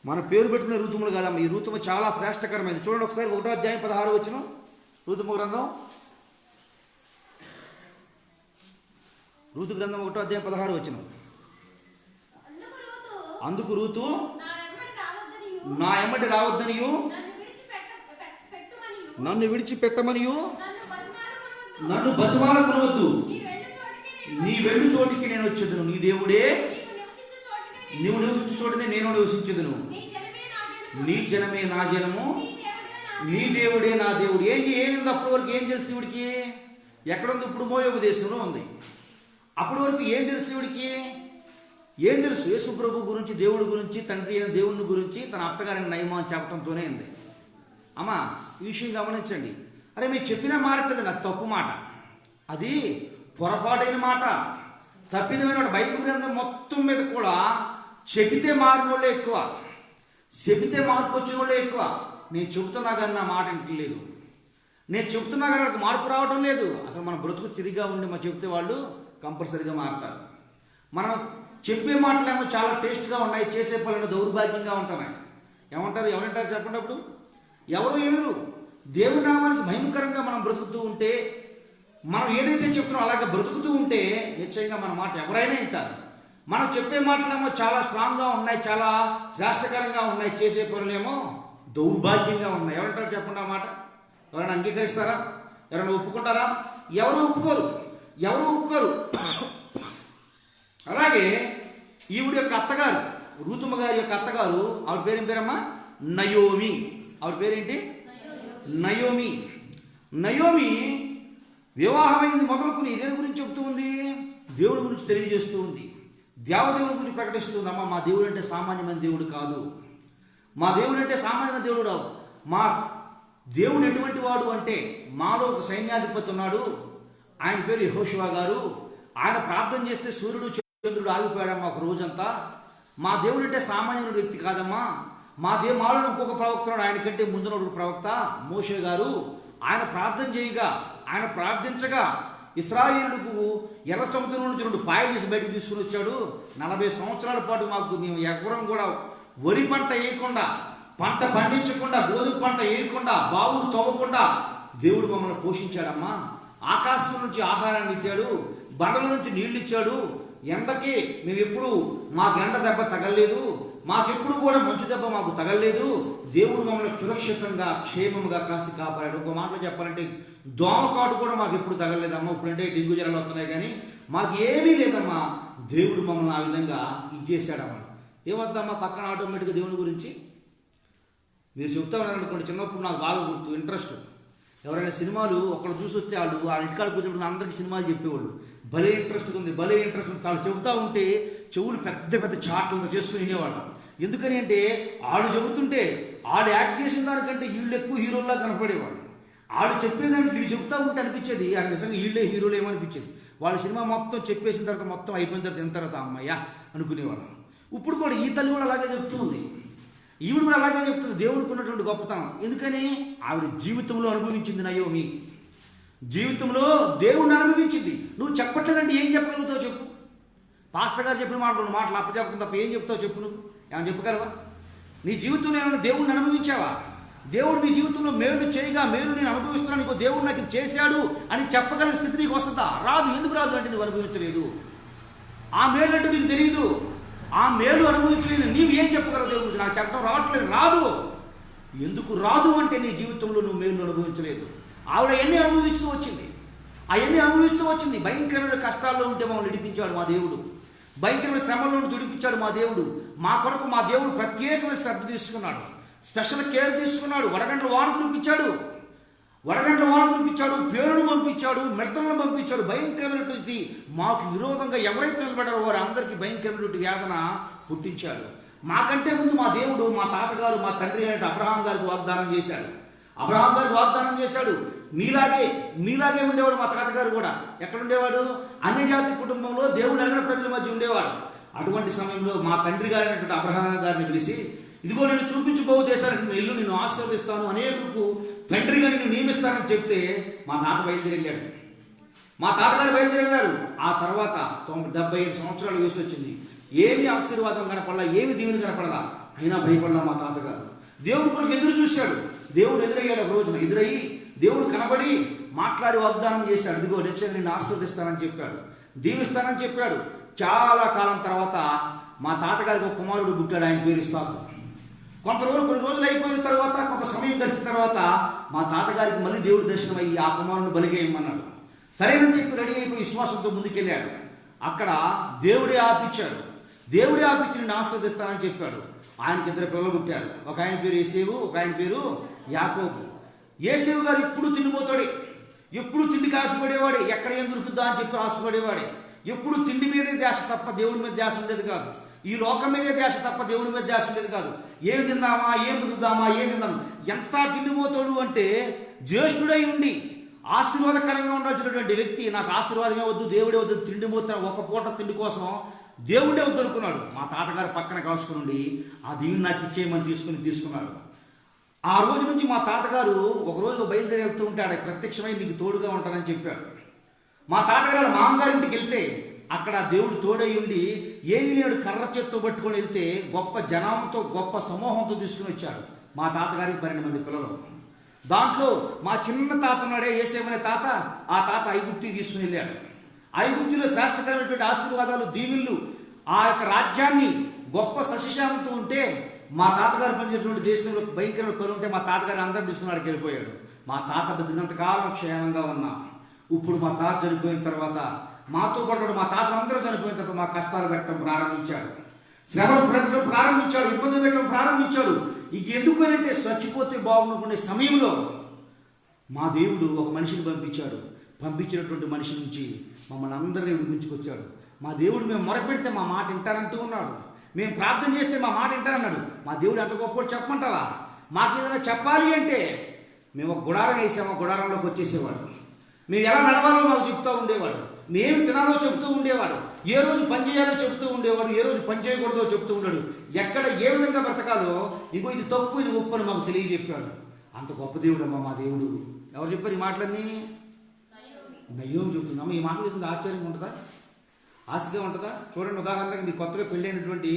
మన పేరు పెట్టుకునే ఋతుములు కాదమ్మా. ఈ ఋతుము చాలా శ్రేష్టకరమైనది. చూడండి ఒకసారి 1వ అధ్యాయం 16 వచనం, ఋతుము గ్రంథం, ఋతు గ్రంథం 1వ అధ్యాయం 16 వచనం. అందుకు రూతు నా ఎమ్మటి రావద్దనియు నన్ను విడిచిపెట్టమనియు నన్ను బతిమాలకొనవద్దు, నీ వెళ్ళు చోటికి నేను వచ్చేదను, నీ దేవుడే నీవు నివసించు చోటనే నేను నివసించదును, నీ జనమే నా జనము, నీ దేవుడే నా దేవుడు. ఏమింది అప్పటి వరకు? ఏం తెలుసు ఇవిడికి? ఎక్కడుంది? ఇప్పుడు మోయాబు దేశంలో ఉంది. అప్పటి వరకు ఏం తెలుసు ఇవిడికి? ఏం తెలుసు? యేసు ప్రభు గురించి, దేవుడి గురించి, తండ్రి అయిన దేవుని గురించి, తన అత్తగారిని నయమా అని చెప్పడంతోనే ఉంది. అమ్మా, ఈ విషయం గమనించండి. అరే మీరు చెప్పినా మారట్లేదు, నాకు తప్పు మాట, అది పొరపాటైన మాట, తప్పిదమైన. బైబిల్ గ్రంథం మొత్తం మీద కూడా చెబితే మారిన వాళ్ళే ఎక్కువ, చెబితే మార్పు వచ్చిన వాళ్ళే ఎక్కువ. నేను చెబుతున్నా కానీ నా మాట ఇంటలేదు, నేను చెబుతున్నా కానీ వాళ్ళకి మార్పు రావడం లేదు. అసలు మన బ్రతుకు చిరిగా ఉండి మనం చెబితే వాళ్ళు కంపల్సరీగా మారుతారు. మనం చెప్పే మాటలేమో చాలా టేస్ట్గా ఉన్నాయి, చేసే పనులు దౌర్భాగ్యంగా ఉంటున్నాయి. ఏమంటారు? ఎవరంటారు చెప్పండి? అప్పుడు ఎవరు ఎదురు? దేవుని నామానికి మహిమకరంగా మనం బ్రతుకుతూ ఉంటే, మనం ఏదైతే చెప్తున్నామో అలాగే బ్రతుకుతూ ఉంటే నిశ్చయంగా మన మాట ఎవరైనా వింటారు. మనం చెప్పే మాటలేమో చాలా స్ట్రాంగ్గా ఉన్నాయి, చాలా శ్రేష్టకరంగా ఉన్నాయి, చేసే పనులేమో దౌర్భాగ్యంగా ఉన్నాయి. ఎవరంటారు చెప్పండి ఆ మాట? ఎవరైనా అంగీకరిస్తారా? ఎవరైనా ఒప్పుకుంటారా? ఎవరు ఒప్పుకోరు, ఎవరు ఒప్పుకోరు. అలాగే ఈవిడ యొక్క అత్తగారు, రూతుమ్మ గారి యొక్క అత్తగారు, ఆవిడ పేరేం పేరమ్మా? నయోమి. ఆవిడ పేరేంటి? నయోమి. నయోమి వివాహమైంది మొదలుకుని దేని గురించి చెప్తూ ఉంది? దేవుడి గురించి తెలియజేస్తూ ఉంది, దేవదేవుడి గురించి ప్రకటిస్తుంది. అమ్మ, మా దేవుడు అంటే సామాన్యమైన దేవుడు కాదు, మా దేవుడు అంటే సామాన్యమైన దేవుడు కాదు. మా దేవుడు ఎటువంటి వాడు అంటే, మాలో ఒక సైన్యాధిపతి ఉన్నాడు, ఆయన పేరు యెహోషువ గారు. ఆయన ప్రార్థన చేస్తే సూర్యుడు చంద్రుడు ఆగిపోయాడమ్మా ఒక రోజంతా. మా దేవుడు అంటే సామాన్యమైన వ్యక్తి కాదమ్మా. మాలో ఇంకొక ప్రవక్త ఉన్నాడు, ఆయన కంటే ముందున్న ప్రవక్త మోషే గారు. ఆయన ప్రార్థన చేయగా, ఆయన ప్రార్థించగా ఇశ్రాయేలుకు ఎర్ర సముద్రం నుంచి 2 పాయలు తీసి బయటకు తీసుకుని వచ్చాడు. 40 సంవత్సరాల పాటు మాకు మేము ఎవ్వరం కూడా వరి పంట వేయకుండా, పంట పండించకుండా, గోధుమ పంట వేయకుండా, బావులు తవ్వకుండా దేవుడు మమ్మల్ని పోషించాడమ్మా. ఆకాశం నుంచి ఆహారాన్ని ఇచ్చాడు, బండల నుంచి నీళ్లు ఇచ్చాడు. ఎండకి మేము ఎప్పుడు మాకు ఎండ దెబ్బ తగలలేదు, మాకెప్పుడు కూడా మంచు దెబ్బ మాకు తగలలేదు. దేవుడు మమ్మల్ని సురక్షితంగా క్షేమంగా కాసి కాపాడాడు. ఇంకో మాటలో చెప్పాలంటే దోమకాటు కూడా మాకు ఎప్పుడు తగలలేదమ్మా. ఇప్పుడంటే డెంగ్యూ జ్వరాలు వస్తున్నాయి, కానీ మాకు ఏమీ లేదమ్మా. దేవుడు మమ్మల్ని ఆ విధంగా ఇచ్చేసాడమ్మా. ఏమవుతుందమ్మా పక్కన ఆటోమేటిక్గా దేవుని గురించి మీరు చెప్తా ఉన్నారనుకోండి. చిన్నప్పుడు నాకు బాగా గుర్తు, ఇంట్రెస్ట్. ఎవరైనా సినిమాలు ఒకళ్ళు చూసి వస్తే వాళ్ళు ఇంటికాడ కూర్చోబెట్టుకుని అందరికీ సినిమాలు చెప్పేవాళ్ళు. భలే ఇంట్రెస్ట్ ఉంది, భలే ఇంట్రెస్ట్ ఉంది. వాళ్ళు చెబుతూ ఉంటే చెవులు పెద్ద పెద్ద చాట్లతో చేసుకుని వినేవాళ్ళు. ఎందుకని అంటే వాళ్ళు చెబుతుంటే వాళ్ళు యాక్ట్ చేసిన దానికంటే వీళ్ళు ఎక్కువ హీరోల్లా కనపడేవాళ్ళు. వాళ్ళు చెప్పేదానికి వీళ్ళు చెబుతూ ఉంటే అనిపించేది ఆ నిజంగా వీళ్ళే హీరోలు ఏమనిపించేది. వాళ్ళ సినిమా మొత్తం చెప్పేసిన తర్వాత, మొత్తం అయిపోయిన తర్వాత తిన్న తర్వాత అమ్మయ్యా అనుకునేవాళ్ళు. ఇప్పుడు కూడా ఈ తల్లి కూడా అలాగే చెప్తుంది, ఈవిడ కూడా అలాగే చెప్తుంది దేవుడికి ఉన్నటువంటి గొప్పతనం. ఎందుకని ఆవిడ జీవితంలో అనుభవించింది. నయోమి జీవితంలో దేవుడిని అనుభవించింది. నువ్వు చెప్పట్లేదంటే ఏం చెప్పగలుగుతావు చెప్పు? పాస్టర్ గారు చెప్పిన మాటలు అప్పచెప్పకుండా తప్ప ఏం చెప్తావు చెప్పు? నువ్వు ఏమైనా చెప్పగలవా? నీ జీవితంలో ఏమైనా దేవుడిని అనుభవించావా? దేవుడు నీ జీవితంలో మేలు చేయగా, మేలు నేను అనుభవిస్తున్నాను, నీకు దేవుడు నాకు ఇది చేశాడు అని చెప్పగలిగిన స్థితి నీకు వస్తుందా? రాదు. ఎందుకు రాదు అంటే నువ్వు అనుభవించలేదు. ఆ మేలు అంటే నీకు తెలియదు. ఆ మేలు అనుభవించలేదు, నీవు ఏం చెప్పగలవు దేవుడి గురించి? నాకు చెప్పడం రావట్లేదు. రాదు. ఎందుకు రాదు అంటే నీ జీవితంలో నువ్వు మేలు అనుభవించలేదు. ఆవిడ ఎన్ని అనుభవిస్తూ వచ్చింది, అవన్నీ అనుభవిస్తూ వచ్చింది. భయంకరమైన కష్టాల్లో ఉంటే మమ్మల్ని విడిపించాడు మా దేవుడు, భయంకరమైన శ్రమలో నుండి విడిపించాడు మా దేవుడు. మా కొరకు మా దేవుడు ప్రత్యేకమైన శ్రద్ధ తీసుకున్నాడు, స్పెషల్ కేర్ తీసుకున్నాడు. వడగంటలు వాన కురిపించాడు. వడగండ్ల వాన కురిపించాడు, పేరును పంపించాడు, మిడతలను పంపించాడు. భయంకరమైనటువంటి మాకు విరోధంగా ఎవరైతే నిలబడారో వారు అందరికీ భయంకరమైనటువంటి వేదన పుట్టించాడు. మాకంటే ముందు మా దేవుడు, మా తాతగారు, మా తండ్రి అయిన అబ్రహాం గారికి వాగ్దానం చేశాడు. అబ్రహాం గారికి వాగ్దానం చేశాడు, మీలాగే ఉండేవాడు మా తాతగారు కూడా. ఎక్కడ ఉండేవాడు? అన్యజాతి కుటుంబంలో దేవుడు అడిగిన ప్రజల మధ్య ఉండేవాడు. అటువంటి సమయంలో మా తండ్రి గారైనటువంటి అబ్రహాం గారిని పిలిచి, ఇదిగో నేను చూపించుకోవు దేశానికి నువ్వు ఇల్లు, నిన్ను ఆశీర్వదిస్తాను, అనేకులకు తండ్రిగా నిన్ను నియమిస్తానని చెప్తే మా తాత బయలుదేరాడు. మా తాతగారు బయలుదేరారు. ఆ తర్వాత 75 సంవత్సరాలు వయసు వచ్చింది. ఏమి ఆశీర్వాదం కనపడలా, ఏమి దీవెన కనపడలా. అయినా భయపడలా మా తాతగారు. దేవుడు కొరకు ఎదురు చూశాడు. దేవుడు ఎదురయ్యాడు. ఒక రోజున ఎదురయ్యి దేవుడు కనబడి మాట్లాడి వాగ్దానం చేశాడు. ఇదిగో నిశ్చయంగా నిన్ను ఆశీర్వదిస్తానని చెప్పాడు, దీవిస్తానని చెప్పాడు. చాలా కాలం తర్వాత మా తాతగారికి ఒక కుమారుడు పుట్టాడు. ఆయన పేరు ఇస్సాకు. కొన్ని రోజులు అయిపోయిన తర్వాత, కొంత సమయం గడిచిన తర్వాత మా తాతగారికి మళ్ళీ దేవుడు దర్శనం అయ్యి ఆ కుమారుని బలిగేయమన్నాడు. సరేనని చెప్పి రెడీ అయిపోయి విశ్వాసంతో ముందుకెళ్ళాడు. అక్కడ దేవుడే ఆపించాడు. దేవుడే ఆపించి నిన్ను ఆశీర్వదిస్తానని చెప్పాడు. ఆయనకి 2 పిల్లలు పుట్టారు. ఒక ఆయన పేరు యేసేవు, ఒక ఆయన పేరు యాకోబు. యేసేవు గారు ఎప్పుడు తిండిపోతాడే, ఎప్పుడు తిండికి ఆశపడేవాడే, ఎక్కడ ఏం దొరుకుద్దా అని చెప్పి ఆశపడేవాడే. ఎప్పుడు తిండి మీదే ధ్యాస తప్ప దేవుడి మీద ధ్యాస ఉండేది కాదు. ఈ లోకం మీదే ధ్యాస తప్ప దేవుడి మీద ధ్యాస ఉండేది కాదు. ఏం తిందామా, ఏం బతుకుదామా, ఏం తిందామా. ఎంత తిండిపోతాడు అంటే, జ్యేష్ఠుడై ఉండి ఆశీర్వాదకరంగా ఉండాల్సినటువంటి వ్యక్తి నాకు ఆశీర్వాదమే వద్దు, దేవుడే వద్దు, తిండిపోతాడు, ఒక పూట తిండి కోసం దేవుడే వద్దు అనుకున్నాడు. మా తాతగారు పక్కన కాల్చుకుని ఆ దీవుని నాకు ఇచ్చేయమని తీసుకున్నాడు. ఆ రోజు నుంచి మా తాతగారు ఒకరోజు బయలుదేరి వెళ్తూ ఉంటే ఆడ ప్రత్యక్షమై నీకు తోడుగా ఉంటానని చెప్పాడు. మా తాతగారు మామగారి ఇంటికి వెళ్తే అక్కడ దేవుడు తోడై ఉండి ఏమీ లేడు, కర్ర చేత్తో పట్టుకొని వెళ్తే గొప్ప జనంతో, గొప్ప సమూహంతో తీసుకుని వచ్చాడు. మా తాతగారికి 12 మంది పిల్లలు. దాంట్లో మా చిన్న తాత ఉన్నాడే, యేసేమనే తాత, ఆ తాత ఐగుప్తికి తీసుకుని వెళ్ళాడు. ఐగుప్తిలో శ్రేష్టకరమైనటువంటి ఆశీర్వాదాలు, దీవెళ్ళు, ఆ యొక్క రాజ్యాన్ని గొప్ప సశిశాంతో ఉంటే, మా తాతగారు పనిచేసినటువంటి దేశంలో భయంకరమైన కరువు ఉంటే మా తాతగారు అందరిని తీసుకున్నాడికి వెళ్ళిపోయాడు. మా తాత బతికినంతకాలం క్షేమంగా ఉన్నాం. ఇప్పుడు మా తాత చనిపోయిన తర్వాత, మాతో పాటు మా తాతలందరూ చనిపోయిన తర్వాత మా కష్టాలు పెట్టడం ప్రారంభించాడు, శ్రమలు పెట్టడం ప్రారంభించాడు, ఇబ్బందులు పెట్టడం ప్రారంభించాడు. ఇక ఎందుకు అంటే చచ్చిపోతే బాగుండుకునే సమయంలో మా దేవుడు ఒక మనిషిని పంపించాడు. పంపించినటువంటి మనిషి నుంచి మమ్మల్ని అందరినీ విడిపించుకొచ్చాడు. మా దేవుడు మేము మొరపెడితే మా మాట వింటారంటూ ఉన్నాడు. మేము ప్రార్థన చేస్తే మా మాట వింటారన్నాడు. మా దేవుడు ఎంత గొప్ప చెప్పమంటావా? మాకు ఏదైనా చెప్పాలి అంటే మేము ఒక గుడారం వేసాము, గుడారంలోకి వచ్చేసేవాడు. మేము ఎలా నడవాలో మాకు చెప్తూ ఉండేవాడు, మేము తినాలో చెప్తూ ఉండేవాడు, ఏ రోజు పని చేయాలో చెప్తూ ఉండేవాడు, ఏ రోజు పని చేయకూడదో చెప్తూ ఉన్నాడు. ఎక్కడ ఏ విధంగా బ్రతకాలో, ఇగో ఇది తప్పు, ఇది గొప్ప అని మాకు తెలియజెప్పాడు. అంత గొప్ప దేవుడు అమ్మ మా దేవుడు. ఎవరు చెప్పారు ఈ మాటలన్నీ? నయ్యం చెప్తున్నాము. ఈ మాటలు చేసింది ఆశ్చర్యంగా ఉంటుందా, ఆశగా ఉంటుందా? చూడండి, ఉదాహరణకి మీ కొత్తగా పెళ్ళైనటువంటి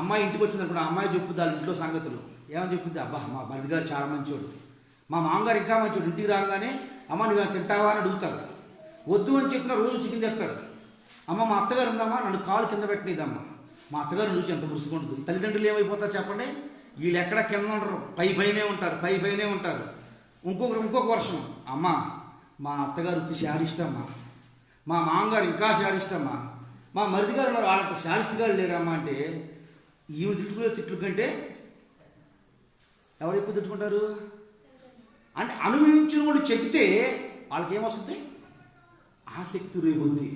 అమ్మాయి ఇంటికి వచ్చిందనుకోండి, ఆ అమ్మాయి చెప్పుద్ది వాళ్ళ ఇంట్లో సంగతులు. ఏమని చెప్పుద్ది? అబ్బా మా మరిది గారు చాలా మంచోడు, మా మామగారు ఇంకా మంచోడు. ఇంటికి రాగానే అమ్మ నువ్వు తింటావా అని అడుగుతారు. వద్దు అని చెప్పిన రోజు చికెన్ చెప్తారు. అమ్మ మా అత్తగారు ఉందమ్మా, నన్ను కాలు కింద పెట్టినదమ్మా. మా అత్తగారు చూసి ఎంత ముసుకుంటుంది. తల్లిదండ్రులు ఏమైపోతారు చెప్పండి? వీళ్ళు ఎక్కడ కింద ఉండరు, పైనే ఉంటారు. ఇంకొక వర్షం, అమ్మ మా అత్తగారు ఉత్తి శారిష్టమ్మా, మా మామగారు ఇంకా శారిష్టమ్మా, మా మరిది గారు ఉన్నారు వాళ్ళంత శారిష్టి గారు లేరమ్మా. అంటే ఈమె తిట్టుకునే తిట్లు కంటే ఎవరు ఎక్కువ తిట్టుకుంటారు అంటే అనుభవించిన వాళ్ళు చెప్తే వాళ్ళకి ఏమొస్తుంది? ఆసక్తి రేగుంది.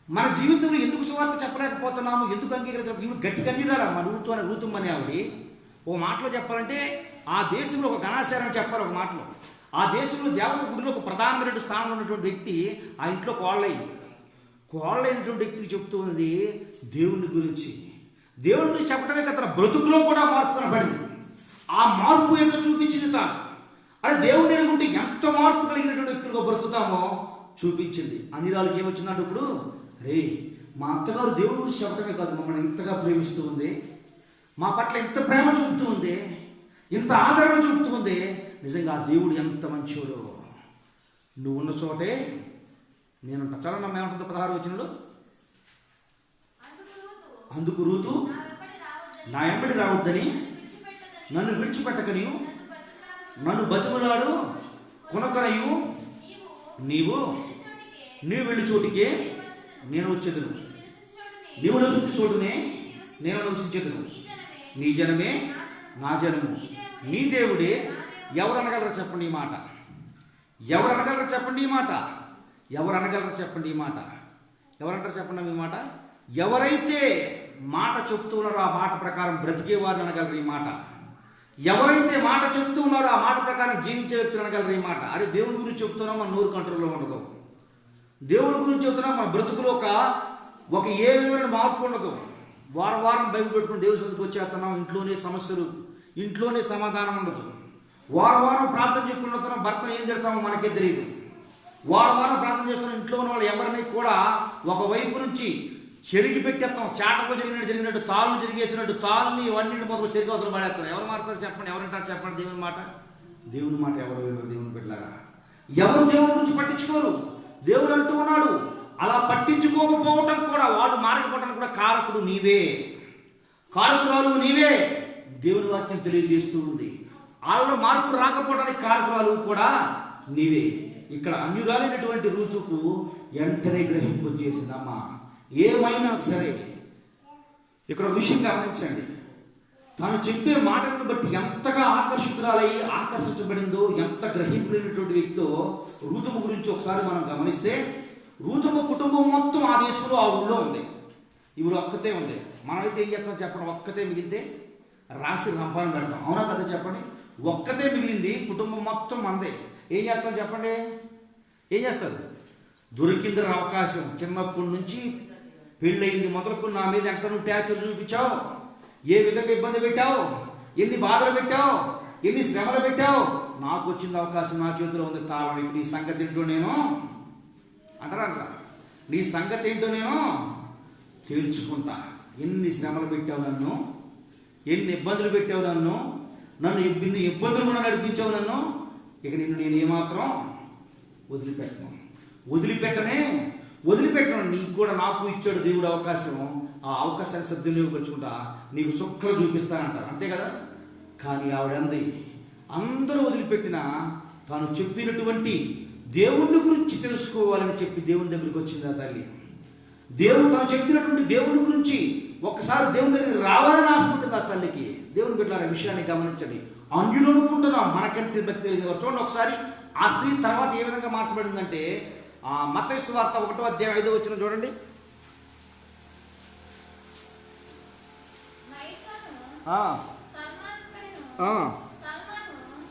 మన జీవితంలో ఎందుకు సువార్త చెప్పలేకపోతున్నాము, ఎందుకు అంగీకరించలేదు? ఇవి గట్టి కన్నీరారమ్మ రూతుమ్మని ఆవిడ. ఓ మాటలో చెప్పాలంటే ఆ దేశంలో ఒక ఘనాచారం చెప్పారు. ఒక మాటలో ఆ దేశంలో దేవత గుడిలో ఒక ప్రధానమైన స్థానంలో ఉన్నటువంటి వ్యక్తి ఆ ఇంట్లో కోళ్ళైనటువంటి వ్యక్తికి చెప్తూ ఉన్నది దేవుని గురించి. దేవుని గురించి చెప్పడమే కదా, బ్రతుకులో కూడా మార్పు కనబడింది. ఆ మార్పు ఏంటో చూపించింది తాను. అది దేవుడిని ఎరుగుంటే ఎంత మార్పు కలిగినటువంటి వ్యక్తులుగా బ్రతుకుతామో చూపించింది. అన్నిరాలకి ఏమొచ్చిందంటే ఇప్పుడు, రే మా అత్తగారు దేవుడి గురించి చెప్పడమే కాదు, మమ్మల్ని ఇంతగా ప్రేమిస్తూ ఉంది, మా పట్ల ఇంత ప్రేమ చూపుతూ ఉంది, ఇంత ఆదరణ చూపుతూ ఉంది. నిజంగా ఆ దేవుడు ఎంత మంచోడో. నువ్వు ఉన్న చోటే నేనుంటా. చాలా ఏమంటుంది 16వ వచనంలో, అందుకు రూతు నా వెంబడి రావద్దని నన్ను విడిచిపెట్టకని నన్ను బతిమలాడు కొనకనయు నీవు వెళ్ళి చోటికే నేను వచ్చేదును, నీవు నివసించే చోటునే నేను నివసించేదును. నీ జనమే నా జనము, నీ దేవుడే. ఎవరు అనగలరా చెప్పండి ఈ మాట? ఎవరు అనగలరు చెప్పండి ఈ మాట? ఎవరు అనగలరు చెప్పండి ఈ మాట? ఎవరంటారు చెప్పండి ఈ మాట? ఎవరైతే మాట చెప్తూ ఉన్నారో ఆ మాట ప్రకారం బ్రతికేవారు అనగలరు ఈ మాట. ఎవరైతే మాట చెప్తూ ఉన్నారో ఆ మాట ప్రకారం జీవించే వ్యక్తులు అనగలరు ఈ మాట. అరే దేవుడి గురించి చెప్తున్నాం, మన నోరు కంట్రోల్లో ఉండదు. దేవుడి గురించి చెప్తున్నాం, మన బ్రతుకులో ఒక ఏ విధమైన మార్పు ఉండదు. వారం బైబిల్ పెట్టుకుని దేవుడి సన్నిధికి వచ్చేస్తున్నాం, ఇంట్లోనే సమస్యలు, ఇంట్లోనే సమాధానం ఉండదు. వారం ప్రార్థన చెప్పుకుంటున్నాం, భర్తను ఏం జరుగుతామో మనకే తెలియదు. వారం ప్రార్థన చేస్తున్నాం, ఇంట్లో ఉన్న వాళ్ళు ఎవరిని కూడా ఒకవైపు నుంచి చెరిగి పెట్టేస్తాం. చాటలో జరిగినట్టు తాళ్ళు జరిగేసినట్టు తాళ్ళని ఇవన్నీ మొదలు చెరిగి వదలు పడేస్తారు. ఎవరు మారుతారు చెప్పండి? ఎవరంటారు చెప్పండి? దేవుని మాట ఎవరు వినరు? దేవుని పెట్టారా? ఎవరు దేవుడి గురించి పట్టించుకోరు. దేవుడు అంటూ ఉన్నాడు, అలా పట్టించుకోకపోవటం కూడా, వాడు మారకపోవటానికి కూడా కారకుడు నీవే, కారకురాలు నీవే. దేవుని వాక్యం తెలియజేస్తూ ఉంది. వాళ్ళలో మార్పు రాకపోవడానికి కారకురాలు కూడా నీవే. ఇక్కడ అన్యురాలైనటువంటి రూతుకు వెంటనే గ్రహింపు చేసిందమ్మా. ఏమైనా సరే ఇక్కడ ఒక విషయం గమనించండి. తాను చెప్పే మాటలను బట్టి ఎంతగా ఆకర్షించబడిందో, ఎంత గ్రహింపులైనటువంటి వ్యక్తో రూతుము గురించి ఒకసారి మనం గమనిస్తే, రూతుము కుటుంబం మొత్తం ఆ దేశంలో ఆ ఊళ్ళో ఉంది. ఇవి ఒక్కతే ఉంది. మనమైతే ఏం చేస్తాం చెప్పండి? ఒక్కతే మిగిలితే రాసి రంపాలను పెడతాం, అవునా కదా చెప్పండి? ఒక్కతే మిగిలింది, కుటుంబం మొత్తం మనదే. ఏం చేస్తాం చెప్పండి? ఏం చేస్తారు? దొరికింది అవకాశం. చిన్నప్పటి నుంచి పెళ్ళయింది మొదలుకుని నా మీద ఎంత నువ్వు టార్చర్ చూపించావు, ఏ విధంగా ఇబ్బంది పెట్టావు, ఎన్ని బాధలు పెట్టావు, ఎన్ని శ్రమలు పెట్టావు, నాకు వచ్చింది అవకాశం, నా చేతిలో ఉంది తాళం. ఇక నీ సంగతి ఏంటో నేను అంటారా? నీ సంగతి ఏంటో నేను తేల్చుకుంటా. ఎన్ని శ్రమలు పెట్టావు నన్ను, ఎన్ని ఇబ్బందులు పెట్టావు నన్ను ఎన్ని ఇబ్బందులు కూడా నడిపించావు నన్ను. ఇక నేను ఏమాత్రం వదిలిపెట్టను. నీకు కూడా నాకు ఇచ్చాడు దేవుడు అవకాశం. ఆ అవకాశాన్ని సద్వినియోగపరుచుకుంటా నీకు చుక్కలు చూపిస్తానంటారు, అంతే కదా? కానీ ఆవిడంది, అందరూ వదిలిపెట్టినా తాను చెప్పినటువంటి దేవుడి గురించి తెలుసుకోవాలని చెప్పి దేవుని దగ్గరికి వచ్చింది ఆ తల్లి. తాను చెప్పినటువంటి దేవుడి గురించి ఒక్కసారి దేవుని దగ్గరికి రావాలని ఆశపడుతుంది ఆ తల్లికి. దేవుని బిడ్డలారా, విషయాన్ని గమనించండి. అన్యులు అనుకుంటున్నాం మనకంటే భక్తి తెలియదు. చూడండి ఒకసారి ఆ స్త్రీ తర్వాత ఏ విధంగా మార్చబడిందంటే, మత్తయి సువార్త 1:5 చూడండి.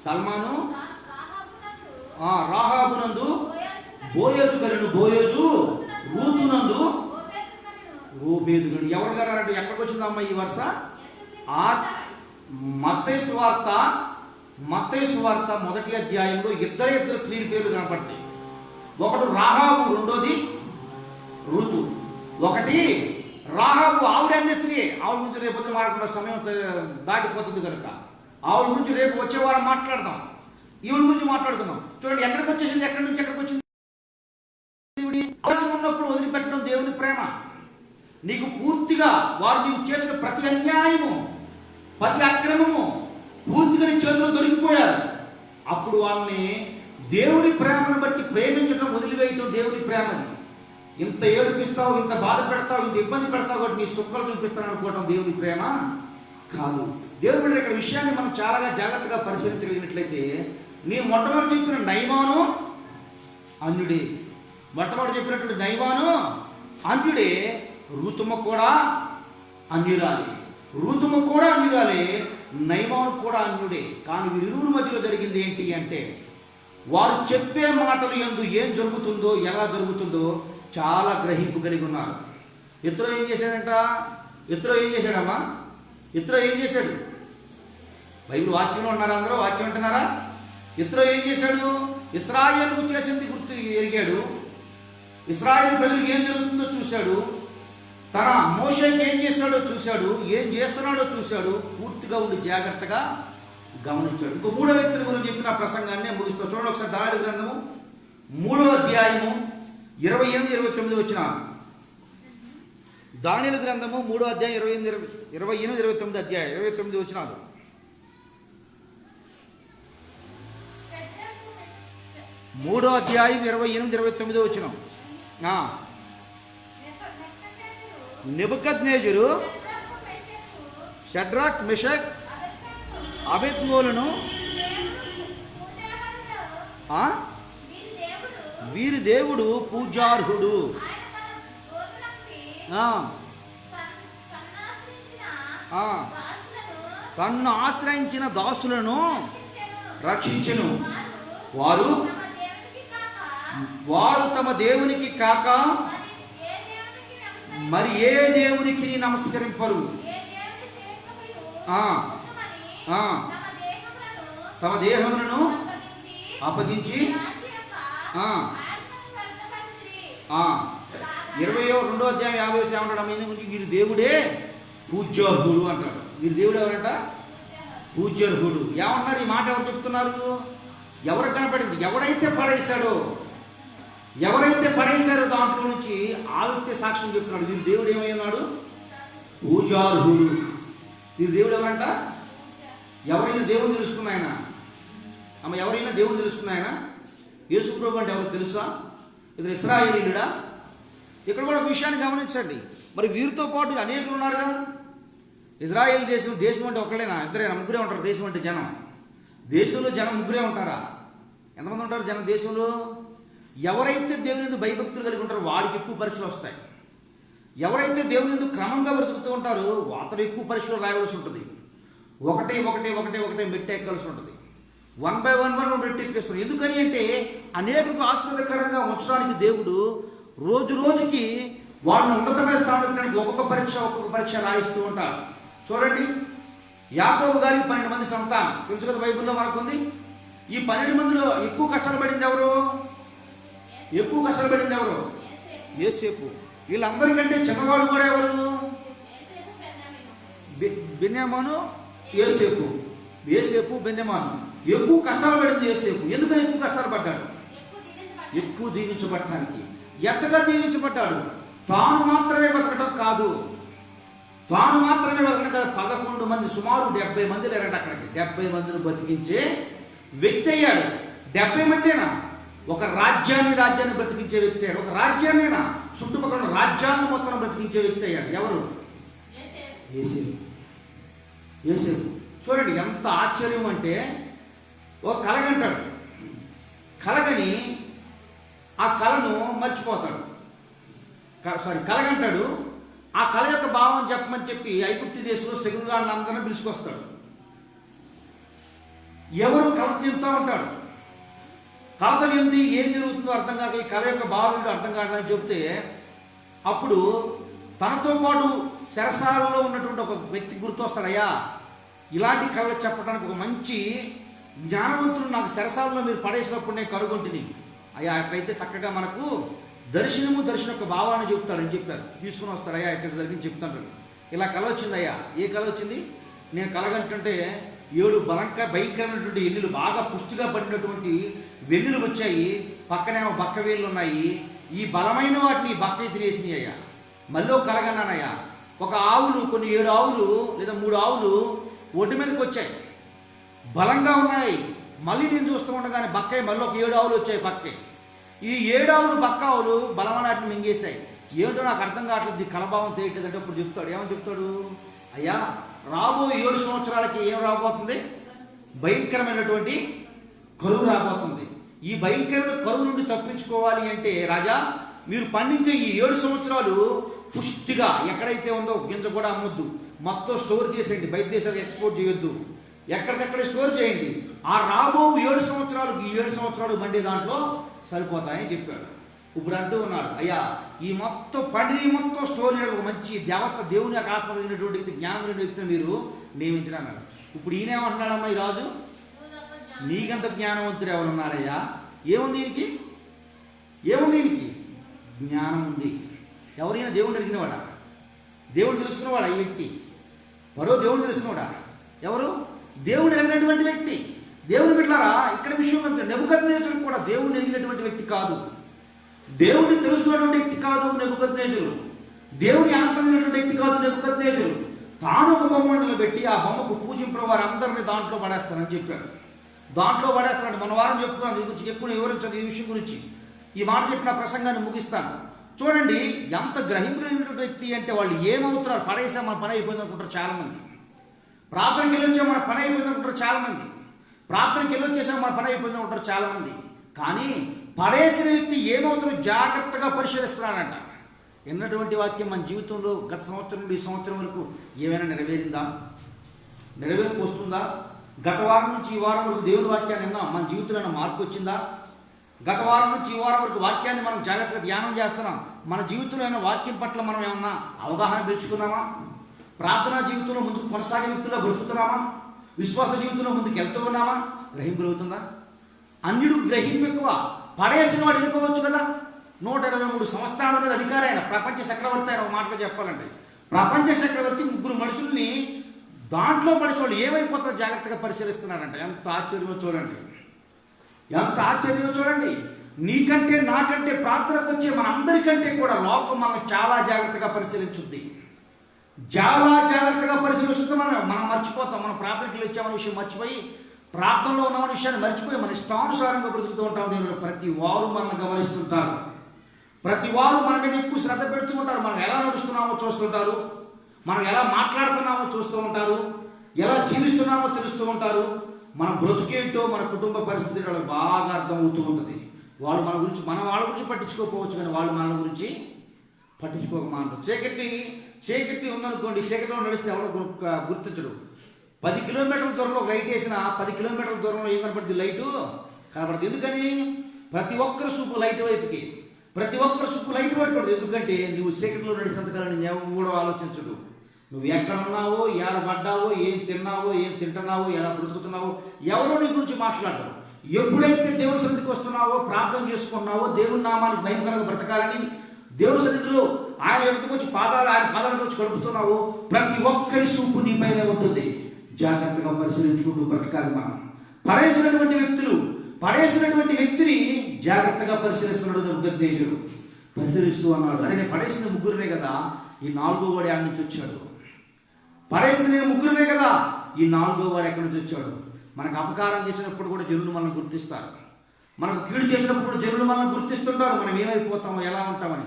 సల్మాను రాహాబునందు బోయజు కలను, బోయజు రూతునందు ఓబేదు కలను. ఎవరు గారు అంటే ఎక్కడికి వచ్చిందమ్మా ఈ వరుస? మత్తయి సువార్త 1వ అధ్యాయంలో ఇద్దరు స్త్రీల పేర్లు కనపడతాయి. ఒకటి రాహాబు, రెండోది రూతు. ఒకటి రాహాబు, ఆవిడ అనే స్త్రీ. ఆవిడ గురించి రేపు మాట్లాడుకున్న సమయం దాటిపోతుంది కనుక ఆవిడ గురించి రేపు వచ్చే వారం మాట్లాడదాం. ఈవిడ గురించి మాట్లాడుకుందాం. చూడండి ఎక్కడికి వచ్చేసింది, ఎక్కడి నుంచి ఎక్కడికి వచ్చింది. అవసరం ఉన్నప్పుడు వదిలిపెట్టడం దేవుని ప్రేమ. నీకు పూర్తిగా వారు నీకు చేసిన ప్రతి అన్యాయము, ప్రతి అక్రమము పూర్తిగా నీ చేతిలో దొరికిపోయారు. అప్పుడు వాళ్ళని దేవుని ప్రేమను బట్టి ప్రేమించడం, వదిలివేయటం దేవుని ప్రేమది. ఇంత ఏడిపిస్తావు, ఇంత బాధ పెడతావు, ఇంత ఇబ్బంది పెడతావు కాబట్టి నీ సుఖాలు చూపిస్తాను అనుకోవటం దేవుని ప్రేమ కాదు. దేవుని బిడ్డ ఇక్కడ విషయాన్ని మనం చాలా జాగ్రత్తగా పరిశీలించగలిగినట్లయితే, నీ మొట్టమొదటి చెప్పిన నయమాను అన్యుడే. మొట్టమొదటి చెప్పినటువంటి నయమాను అన్యుడే. రూతుమ కూడా అన్యురాలే, నయమాను కూడా అన్యుడే. కానీ వీరిరువురి మధ్యలో జరిగింది ఏంటి అంటే, వారు చెప్పే మాటలు యందు ఏం జరుగుతుందో, ఎలా జరుగుతుందో చాలా గ్రహింపు కలిగి ఉన్నారు. ఇతరు ఏం చేశాడంట? ఇతరు ఏం చేశాడు? బైబిల్ వాక్యంలో ఉన్నారు, అందరూ వాక్యం వింటున్నారా? ఇతరు ఏం చేశాడు? ఇశ్రాయేలుకు చేసింది గుర్తు ఎరిగాడు. ఇశ్రాయేలు ప్రజలకు ఏం జరుగుతుందో చూశాడు. తన మోషేకి ఏం చేశాడో చూశాడు, ఏం చేస్తున్నాడో చూశాడు. పూర్తిగా ఉండి జాగ్రత్తగా గమనించాడు. ఇంకో 3వ వ్యక్తుల గురించి చెప్పిన ప్రసంగాన్ని ముగిస్తూ చూడండి ఒకసారి. దానియేలు గ్రంథము 3వ అధ్యాయము 28-29 దానియేలు గ్రంథము 3వ అధ్యాయం 28-29 29 3వ అధ్యాయం 28-29 నెబుకద్నెజరు షడ్రాక్, మెషక్, అబేద్నెగోలను వీరి దేవుడు పూజార్హుడు. తన్ను ఆశ్రయించిన దాసులను రక్షించెను. వారు తమ దేవునికి కాక మరి ఏ దేవునికి నమస్కరింపరు. తమ దేహములను అప్పగించి 22వ అధ్యాయం 50 ఏమంటాడు? మీ గురించి వీరి దేవుడే పూజ్యార్హుడు అంటాడు. వీరి దేవుడు ఎవరంట? పూజ్యార్హుడు. ఏమన్నారు? ఈ మాట ఎవరు చెప్తున్నారు? ఎవరికి కనపడింది? ఎవరైతే పడేశారో దాంట్లో నుంచి ఆ వ్యక్తి సాక్ష్యం చెప్తున్నాడు. వీరి దేవుడు ఏమైనాడు? పూజార్హుడు. వీరి దేవుడు ఎవరంట? ఎవరైనా దేవుని తెలుసుకున్నాయన ఎవరైనా దేవుని తెలుసుకున్నాయన యేసు ప్రభు అంటే ఎవరు తెలుసా? ఇది ఇశ్రాయేలీయుడా? ఇక్కడ కూడా ఒక విషయాన్ని గమనించండి. మరి వీరితో పాటు అనేకులు ఉన్నారు కదా. ఇజ్రాయేల్ దేశం అంటే ఒకళ్ళేనా? ఇద్దరేనా? ముగ్గురే ఉంటారు. దేశం అంటే జనం. దేశంలో జనం ముగ్గురే ఉంటారా? ఎంతమంది ఉంటారు జనం దేశంలో? ఎవరైతే దేవుని యందు భయభక్తులు కలిగి ఉంటారో వాడికి ఎక్కువ పరీక్షలు వస్తాయి. ఎవరైతే దేవుని యందు క్రమంగా బ్రతుకుతూ ఉంటారో అతను ఎక్కువ పరీక్షలు రాయవలసి ఉంటుంది. ఒకటే మెట్టు ఎక్కాల్సి ఉంటుంది. 1 by 1 మెట్టు ఎక్కేస్తారు. ఎందుకని అంటే అనేకులకు ఆశీర్వాదకరంగా ఉంచడానికి దేవుడు రోజు రోజుకి వాళ్ళని ఉన్నతమైన స్థానం ఒక్కొక్క పరీక్ష రాయిస్తూ ఉంటారు. చూడండి, యాకోబు గారికి 12 మంది సంతానం తెలుసు కదా, బైబిల్లో మనకుంది. ఈ 12 మందిలో ఎక్కువ కష్టాలు పడింది ఎవరు? యోసేపు. వీళ్ళందరికంటే చిన్నవాడు కూడా ఎవరు? బెన్యామాను, యోసేపు, బెన్యామాను. ఎక్కువ కష్టాలు పడింది యోసేపు. ఎందుకని ఎక్కువ కష్టాలు పడ్డాడు? ఎక్కువ దీవించబడటానికి. ఎంతగా దీవించబడ్డాడు? తాను మాత్రమే బతకడం కాదు. 11 మంది, సుమారు 70 మంది లేరంట అక్కడికి. 70 మందిని బతికించే వ్యక్తి అయ్యాడు. 70 మందేనా? ఒక రాజ్యాన్ని బ్రతికించే వ్యక్తి అయ్యాడు. ఒక రాజ్యాన్నేనా? చుట్టుపక్కల రాజ్యాన్ని మొత్తం బ్రతికించే వ్యక్తి అయ్యాడు. ఎవరు? యోసేపు. చూడండి ఎంత ఆశ్చర్యం అంటే, ఒక కలగంటాడు. కలగని ఆ కళను మర్చిపోతాడు. కలగంటాడు. ఆ కళ యొక్క భావం చెప్పమని చెప్పి ఐగుప్తు దేశంలో శకునుగాళ్ళని అందరినీ పిలుచుకొస్తాడు. ఎవరు కలత చెందుతూ ఉంటాడు. కలత చెంది ఏం జరుగుతుందో అర్థం కాక ఈ కళ యొక్క భావం అర్థం కాదని చెప్తే, అప్పుడు తనతో పాటు శరసాలలో ఉన్నటువంటి ఒక వ్యక్తి గుర్తొస్తాడయ్యా, ఇలాంటి కళలు చెప్పడానికి ఒక మంచి జ్ఞానవంతులు నాకు శరసాలలో మీరు పడేసినప్పుడు నేను కనుగొంటిని అయ్యా. అట్లయితే చక్కగా మనకు దర్శనం యొక్క భావాన్ని చెప్తాడని చెప్పారు. తీసుకుని వస్తాడు. అయ్యా ఇక్కడ జరిగింది చెప్తాడు. ఇలా కళ వచ్చింది అయ్యా. ఏ కళ వచ్చింది? నేను కలగంటుంటే 7 భయంకరమైనటువంటి ఎన్నులు, బాగా పుష్టిగా పడినటువంటి వెన్నులు వచ్చాయి. పక్కనేమో బక్క వేళ్ళు ఉన్నాయి. ఈ బలమైన వాటిని బక్క తినేసినాయి అయ్యా. మళ్ళీ కలగన్నానయ్యా. ఒక ఆవులు, కొన్ని 7 ఆవులు లేదా 3 ఆవులు ఒడ్డు మీదకి వచ్చాయి, బలంగా ఉన్నాయి. మళ్ళీ నేను చూస్తూ ఉండగానే బక్కయ్య మళ్ళీ ఒక 7 ఆవులు వచ్చాయి పక్కే. ఈ 7 ఆవులు బక్క ఆవులు బలమైనటిని మింగేశాయి. ఏమిటో నాకు అర్థం కావట్లేదు, ఈ కలభావం తెలియట్లేదంటే అప్పుడు చెప్తాడు. ఏమని చెప్తాడు? అయ్యా, రాబోయే 7 సంవత్సరాలకి ఏం రాబోతుంది? భయంకరమైనటువంటి కరువు రాబోతుంది. ఈ భయంకరమైన కరువు నుండి తప్పించుకోవాలి అంటే రాజా, మీరు పండించే ఈ 7 సంవత్సరాలు పుష్టిగా ఎక్కడైతే ఉందో గింజ కూడా అమ్మొద్దు, మొత్తం స్టోర్ చేసేయండి. బయట దేశాలకు ఎక్స్పోర్ట్ చేయొద్దు, ఎక్కడికక్కడ స్టోర్ చేయండి. ఆ రాబో 7 సంవత్సరాలకు ఈ 7 సంవత్సరాలు మండే దాంట్లో సరిపోతాయని చెప్పాడు. ఇప్పుడు అంటూ ఉన్నాడు, అయ్యా ఈ మొత్తం పండిని మొత్తం స్టోర్ చేయడం ఒక మంచి దేవుని యొక్క ఆత్మ కలిగినటువంటి జ్ఞానం వ్యక్తిని మీరు నియమించినాడు. ఇప్పుడు ఈయనేమంటున్నాడమ్మా ఈ రాజు, నీకంత జ్ఞానవంతుడు ఎవరున్నారయ్యా? ఏముంది దీనికి? జ్ఞానం ఉంది. ఎవరైనా దేవుడిని అడిగినవాడా? దేవుడు తెలుసుకున్నవాడా ఈ వ్యక్తి? మరో దేవుడు తెలుసుకున్నాడా? ఎవరు? దేవుడు ఎరిగినటువంటి వ్యక్తి. దేవుని బిడ్డలారా, ఇక్కడ విషయం అంతే. నెబుకద్నెజరు కూడా దేవుడిని ఎరిగినటువంటి వ్యక్తి కాదు, దేవుడిని తెలుసుకున్నటువంటి వ్యక్తి కాదు నెబుకద్నెజరు. దేవుని ఆత్మమైనటువంటి వ్యక్తి కాదు నెబుకద్నెజరు. తాను ఒక బొమ్మను పెట్టి ఆ బొమ్మకు పూజించిన వారు అందరినీ దాంట్లో పడేస్తానని చెప్పాడు. దాంట్లో పడేస్తాడు. మన వారం చెప్పుకున్నాను దీని గురించి, ఎక్కువ వివరించదు ఈ విషయం గురించి. ఈ మాట చెప్పిన ప్రసంగాన్ని ముగిస్తాను. చూడండి ఎంత గ్రహింపులైనటువంటి వ్యక్తి అంటే, వాళ్ళు ఏమవుతున్నారు? పడేసా మన పని అయిపోయింది అనుకుంటారు చాలామంది. ప్రార్థనకి వెళ్ళొచ్చా మన పని అయిపోయింది అనుకుంటారు చాలామంది. ప్రార్థనకి వెళ్ళొచ్చేసా మన పని అయిపోయింది అనుకుంటారు చాలామంది. కానీ పడేసిన వ్యక్తి ఏమవుతుందో జాగ్రత్తగా పరిశీలిస్తున్నాడంట. ఎన్నటువంటి వాక్యం మన జీవితంలో గత సంవత్సరం నుండి ఈ సంవత్సరం వరకు ఏమైనా నెరవేరిందా? నెరవేర్పు వస్తుందా? గత వారం నుంచి ఈ వారం వరకు దేవుని వాక్యాన్ని విన్నాం, మన జీవితంలో మార్పు వచ్చిందా? గత వారం నుంచి ఈ వారం వరకు వాక్యాన్ని మనం జాగ్రత్తగా ధ్యానం చేస్తున్నాం, మన జీవితంలో అయినా వాక్యం పట్ల మనం ఏమన్నా అవగాహన పెంచుకున్నామా? ప్రార్థనా జీవితంలో ముందుకు కొనసాగే వ్యక్తుల్లో బ్రతుకుతున్నామా? విశ్వాస జీవితంలో ముందుకు వెళ్తూ ఉన్నామా? గ్రహింపు అవుతుందా? అన్యుడు గ్రహింపు ఎక్కువ, పడేసిన వాడు వెళ్ళిపోవచ్చు కదా. 123 సంవత్సరాల మీద అధికారి ఆయన, ప్రపంచ చక్రవర్తి ఆయన. ఒక మాటలో చెప్పాలంటే ప్రపంచ చక్రవర్తి 3 మనుషుల్ని దాంట్లో పడేసేవాళ్ళు ఏమైపోతారో జాగ్రత్తగా పరిశీలిస్తున్నారంట. ఎంత ఆశ్చర్యమో చూడండి, ఎంత ఆశ్చర్యమో చూడండి. నీకంటే నాకంటే ప్రార్థనకు వచ్చే మన అందరికంటే కూడా లోకం మనల్ని చాలా జాగ్రత్తగా పరిశీలించుద్ది, చాలా జాగ్రత్తగా పరిశీలిస్తుంది. మనం మర్చిపోతాం, మనం ప్రార్థనకి వచ్చామన్న విషయం మర్చిపోయి, ప్రార్థనలో ఉన్నామన్న విషయాన్ని మర్చిపోయి మన ఇష్టానుసారంగా బ్రతుకుతూ ఉంటాం. నేను ప్రతి వారు మనల్ని గమనిస్తుంటారు, ప్రతి వారు మన మీద ఎక్కువ శ్రద్ధ పెడుతూ ఉంటారు. మనం ఎలా నడుస్తున్నామో చూస్తుంటారు, మనం ఎలా మాట్లాడుతున్నామో చూస్తూ ఉంటారు, ఎలా జీవిస్తున్నామో తెలుస్తూ ఉంటారు. మన బ్రతుకేంటో, మన కుటుంబ పరిస్థితి వాళ్ళకి బాగా అర్థమవుతూ ఉంటుంది. వాళ్ళు మన గురించి, మనం వాళ్ళ గురించి పట్టించుకోకపోవచ్చు, కానీ వాళ్ళు మన గురించి పట్టించుకోకమంటారు. చీకటి ఉందనుకోండి, చీకటిలో నడిస్తే ఎవరో గుర్తించడు. 10 కిలోమీటర్ల దూరంలో ఒక లైట్ వేసినా 10 కిలోమీటర్ల దూరంలో ఏం కనపడుతుంది? లైటు కనపడుతుంది. ఎందుకని? ప్రతి ఒక్కరు చూపు లైట్ వైపుకి, ప్రతి ఒక్కరు చూపు లైట్ వైపు పడుతుంది. ఎందుకంటే నువ్వు చీకటిలో నడిచినంతకాలం నేను ఎవడో ఆలోచించడు. నువ్వు ఎక్కడ ఉన్నావో, ఏడ పడ్డావో, ఏం తిన్నావో, ఏం తింటున్నావో, ఎలా బ్రతుకుతున్నావో ఎవరో నీ గురించి మాట్లాడతారు. ఎప్పుడైతే దేవుని సన్నిధికి వస్తున్నావో, ప్రార్థన చేసుకున్నావో, దేవుని నామానికి భయంకరంగా బ్రతకాలని దేవుని సన్నిధిలో ఆయన ఎదుటికి వచ్చి ఆయన పాదాలతో వచ్చి గడుపుతున్నావో, ప్రతి ఒక్కరి చూపు నీ పైన ఉంటుంది. జాగ్రత్తగా పరిశీలించుకుంటూ బ్రతకాలి. మనం పడేసినటువంటి వ్యక్తిని జాగ్రత్తగా పరిశీలిస్తున్నాడు నెబుకద్నెజరు. పరిశీలిస్తూ అన్నాడు, అరే నేను పడేసిన ముగ్గురునే కదా, ఈ 4వ వాడు ఎక్కడి నుంచి వచ్చాడు? పడేసిన నేను ముగ్గురునే కదా, ఈ 4వ వాడు ఎక్కడి నుంచి వచ్చాడు? మనకు అపకారం చేసినప్పుడు కూడా జనులు మనల్ని గుర్తిస్తారు, మనకు కీడు చేసినప్పుడు జనులు మనల్ని గుర్తిస్తుంటారు. మనం ఏమైపోతామో, ఎలా ఉంటామని.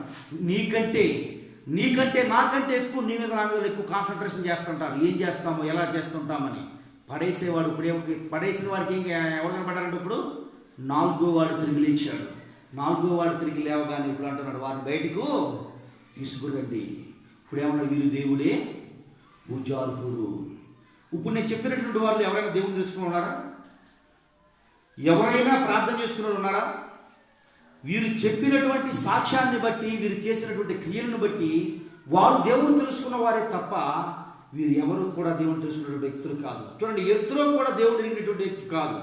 నీకంటే నాకంటే ఎక్కువ నీ మీద, నా మీద ఎక్కువ కాన్సన్ట్రేషన్ చేస్తుంటారు. ఏం చేస్తామో, ఎలా చేస్తుంటామని. పడేసేవాడు ఇప్పుడు పడేసిన వాడికి ఎవరు కనపడ్డారంటే ఇప్పుడు 4వ వాడు తిరిగి లేచాడు. 4వ వాడు తిరిగి లేవగానే ఇప్పుడు అంటున్నాడు, వారిని బయటకు తీసుకురండి. ఇప్పుడు ఏమన్నా వీరు దేవుడే ఉజ్జాలుపుడు. ఇప్పుడు నేను చెప్పినటువంటి వాళ్ళు ఎవరైనా దేవుని తెలుసుకుని ఉన్నారా? ఎవరైనా ప్రార్థన చేసుకుని ఉన్నారా? వీరు చెప్పినటువంటి సాక్ష్యాన్ని బట్టి, వీరు చేసినటువంటి క్రియలను బట్టి వారు దేవుడు తెలుసుకున్న వారే తప్ప వీరు ఎవరు కూడా దేవుడు తెలుసుకున్నటువంటి వ్యక్తులు కాదు. చూడండి, ఎత్తులో కూడా దేవుడు ఎరిగినటువంటి వ్యక్తి కాదు,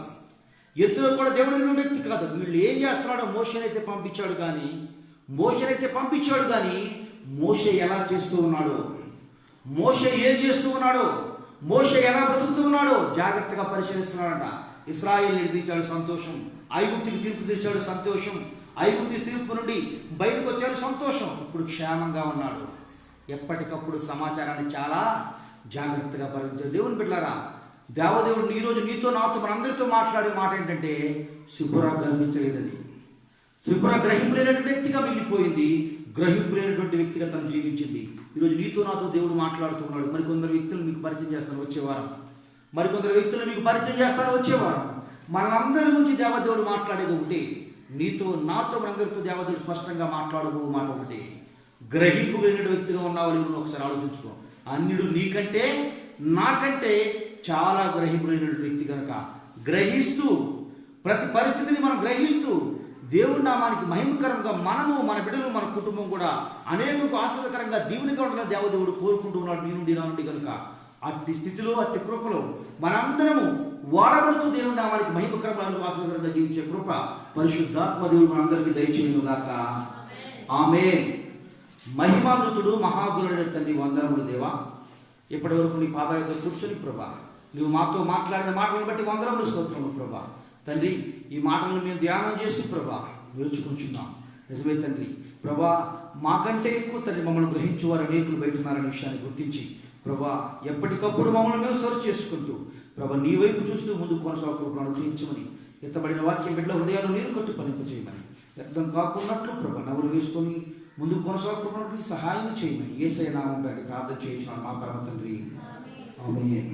ఎత్తులో కూడా దేవుడు ఎరిగిన వ్యక్తి కాదు. వీళ్ళు ఏం చేస్తున్నాడో మోషేనైతే పంపించాడు కానీ మోషే ఎలా చేస్తూ ఉన్నాడో, మోషే ఏం చేస్తూ ఉన్నాడో, మోషే ఎలా బ్రతుకుతూ ఉన్నాడో జాగ్రత్తగా పరిశీలిస్తున్నాడంట. ఇశ్రాయేలు నిర్మించాడు సంతోషం, ఐగుప్తుకి తీర్పు తీర్చాడు సంతోషం, ఐగుప్తు తీర్పు నుండి బయటకు వచ్చాడు సంతోషం. ఇప్పుడు క్షేమంగా ఉన్నాడు. ఎప్పటికప్పుడు సమాచారాన్ని చాలా జాగ్రత్తగా పరిగణించాడు. దేవుని బిడ్డలారా, దేవదేవుడు ఈరోజు నీతో, నాతో, మనందరితో మాట్లాడే మాట ఏంటంటే, సిపురా గ్రహించలేదని. సిపురా గ్రహింపు లేనటువంటి వ్యక్తిగా మిగిలిపోయింది, గ్రహింపు లేనటువంటి వ్యక్తిగా తను జీవించింది. ఈరోజు నీతో, నాతో దేవుడు మాట్లాడుతూ ఉన్నాడు. మరికొందరు వ్యక్తులు మీకు పరిచయం చేస్తాను వచ్చేవారం, మనందరి గురించి దేవదేవుడు మాట్లాడేది ఒకటి. నీతో, నాతో, మనందరితో దేవదేవుడు స్పష్టంగా మాట్లాడబో మాట ఒకటి. గ్రహింపు కలిగిన వ్యక్తిగా ఉన్నావు ఎవరు ఒకసారి ఆలోచించుకో. అన్యుడు నీకంటే నాకంటే చాలా గ్రహింపు కలిగిన వ్యక్తి కనుక గ్రహిస్తూ, ప్రతి పరిస్థితిని మనం గ్రహిస్తూ దేవుడి నామానికి మహిమకరంగా మనము, మన బిడ్డలు, మన కుటుంబం కూడా అనేకకు ఆశ్చర్యకరంగా దీవునిగా ఉండాలని దేవదేవుడు కోరుకుంటూ ఉన్నాడు నీ నుండి, నా నుండి కనుక. అట్టి స్థితిలో, అట్టి కృపలో మనందరము వాడబడుతూ దేవుడి నామానికి మహిమకరంగా ఆశ్చర్యకరంగా జీవించే కృప పరిశుద్ధాత్మ దేవుడు మనందరికీ దయచేయును గాక. ఆమేన్. మహిమామృతుడు మహాగురుడైన తండ్రి, వందనములు దేవా. ఇప్పటి వరకు నీ పాదాల దగ్గర కూర్చొని ప్రభా, నువ్వు మాతో మాట్లాడిన మాటలను బట్టి వందనములు, స్తోత్రములు ప్రభా. తండ్రి, ఈ మాటలను మేము ధ్యానం చేసి ప్రభా నేర్చుకుంటున్నాం. నిజమే తండ్రి, ప్రభా మాకంటే ఎక్కువ తండ్రి మమ్మల్ని గ్రహించేవారు అనేకులు బయట ఉన్నారనే విషయాన్ని గుర్తించి ప్రభా ఎప్పటికప్పుడు మమ్మల్ని మేము సరి చేసుకుంటూ ప్రభా నీ వైపు చూస్తూ ముందుకు కొనసాగుతూ అనుగ్రహించమని, ఎత్తబడిన వాక్యం బిడ్డల హృదయాలు నీరు కట్టు పనింపు చేయమని, వ్యర్థం కాకున్నట్లు ప్రభా నవ్వులు వేసుకొని ముందుకు కొనసాగుతున్నటువంటి సహాయం చేయమని యేసయ్య నామమున ప్రార్థన చేయించున్నాను మా పరమ తండ్రి. ఆమేన్.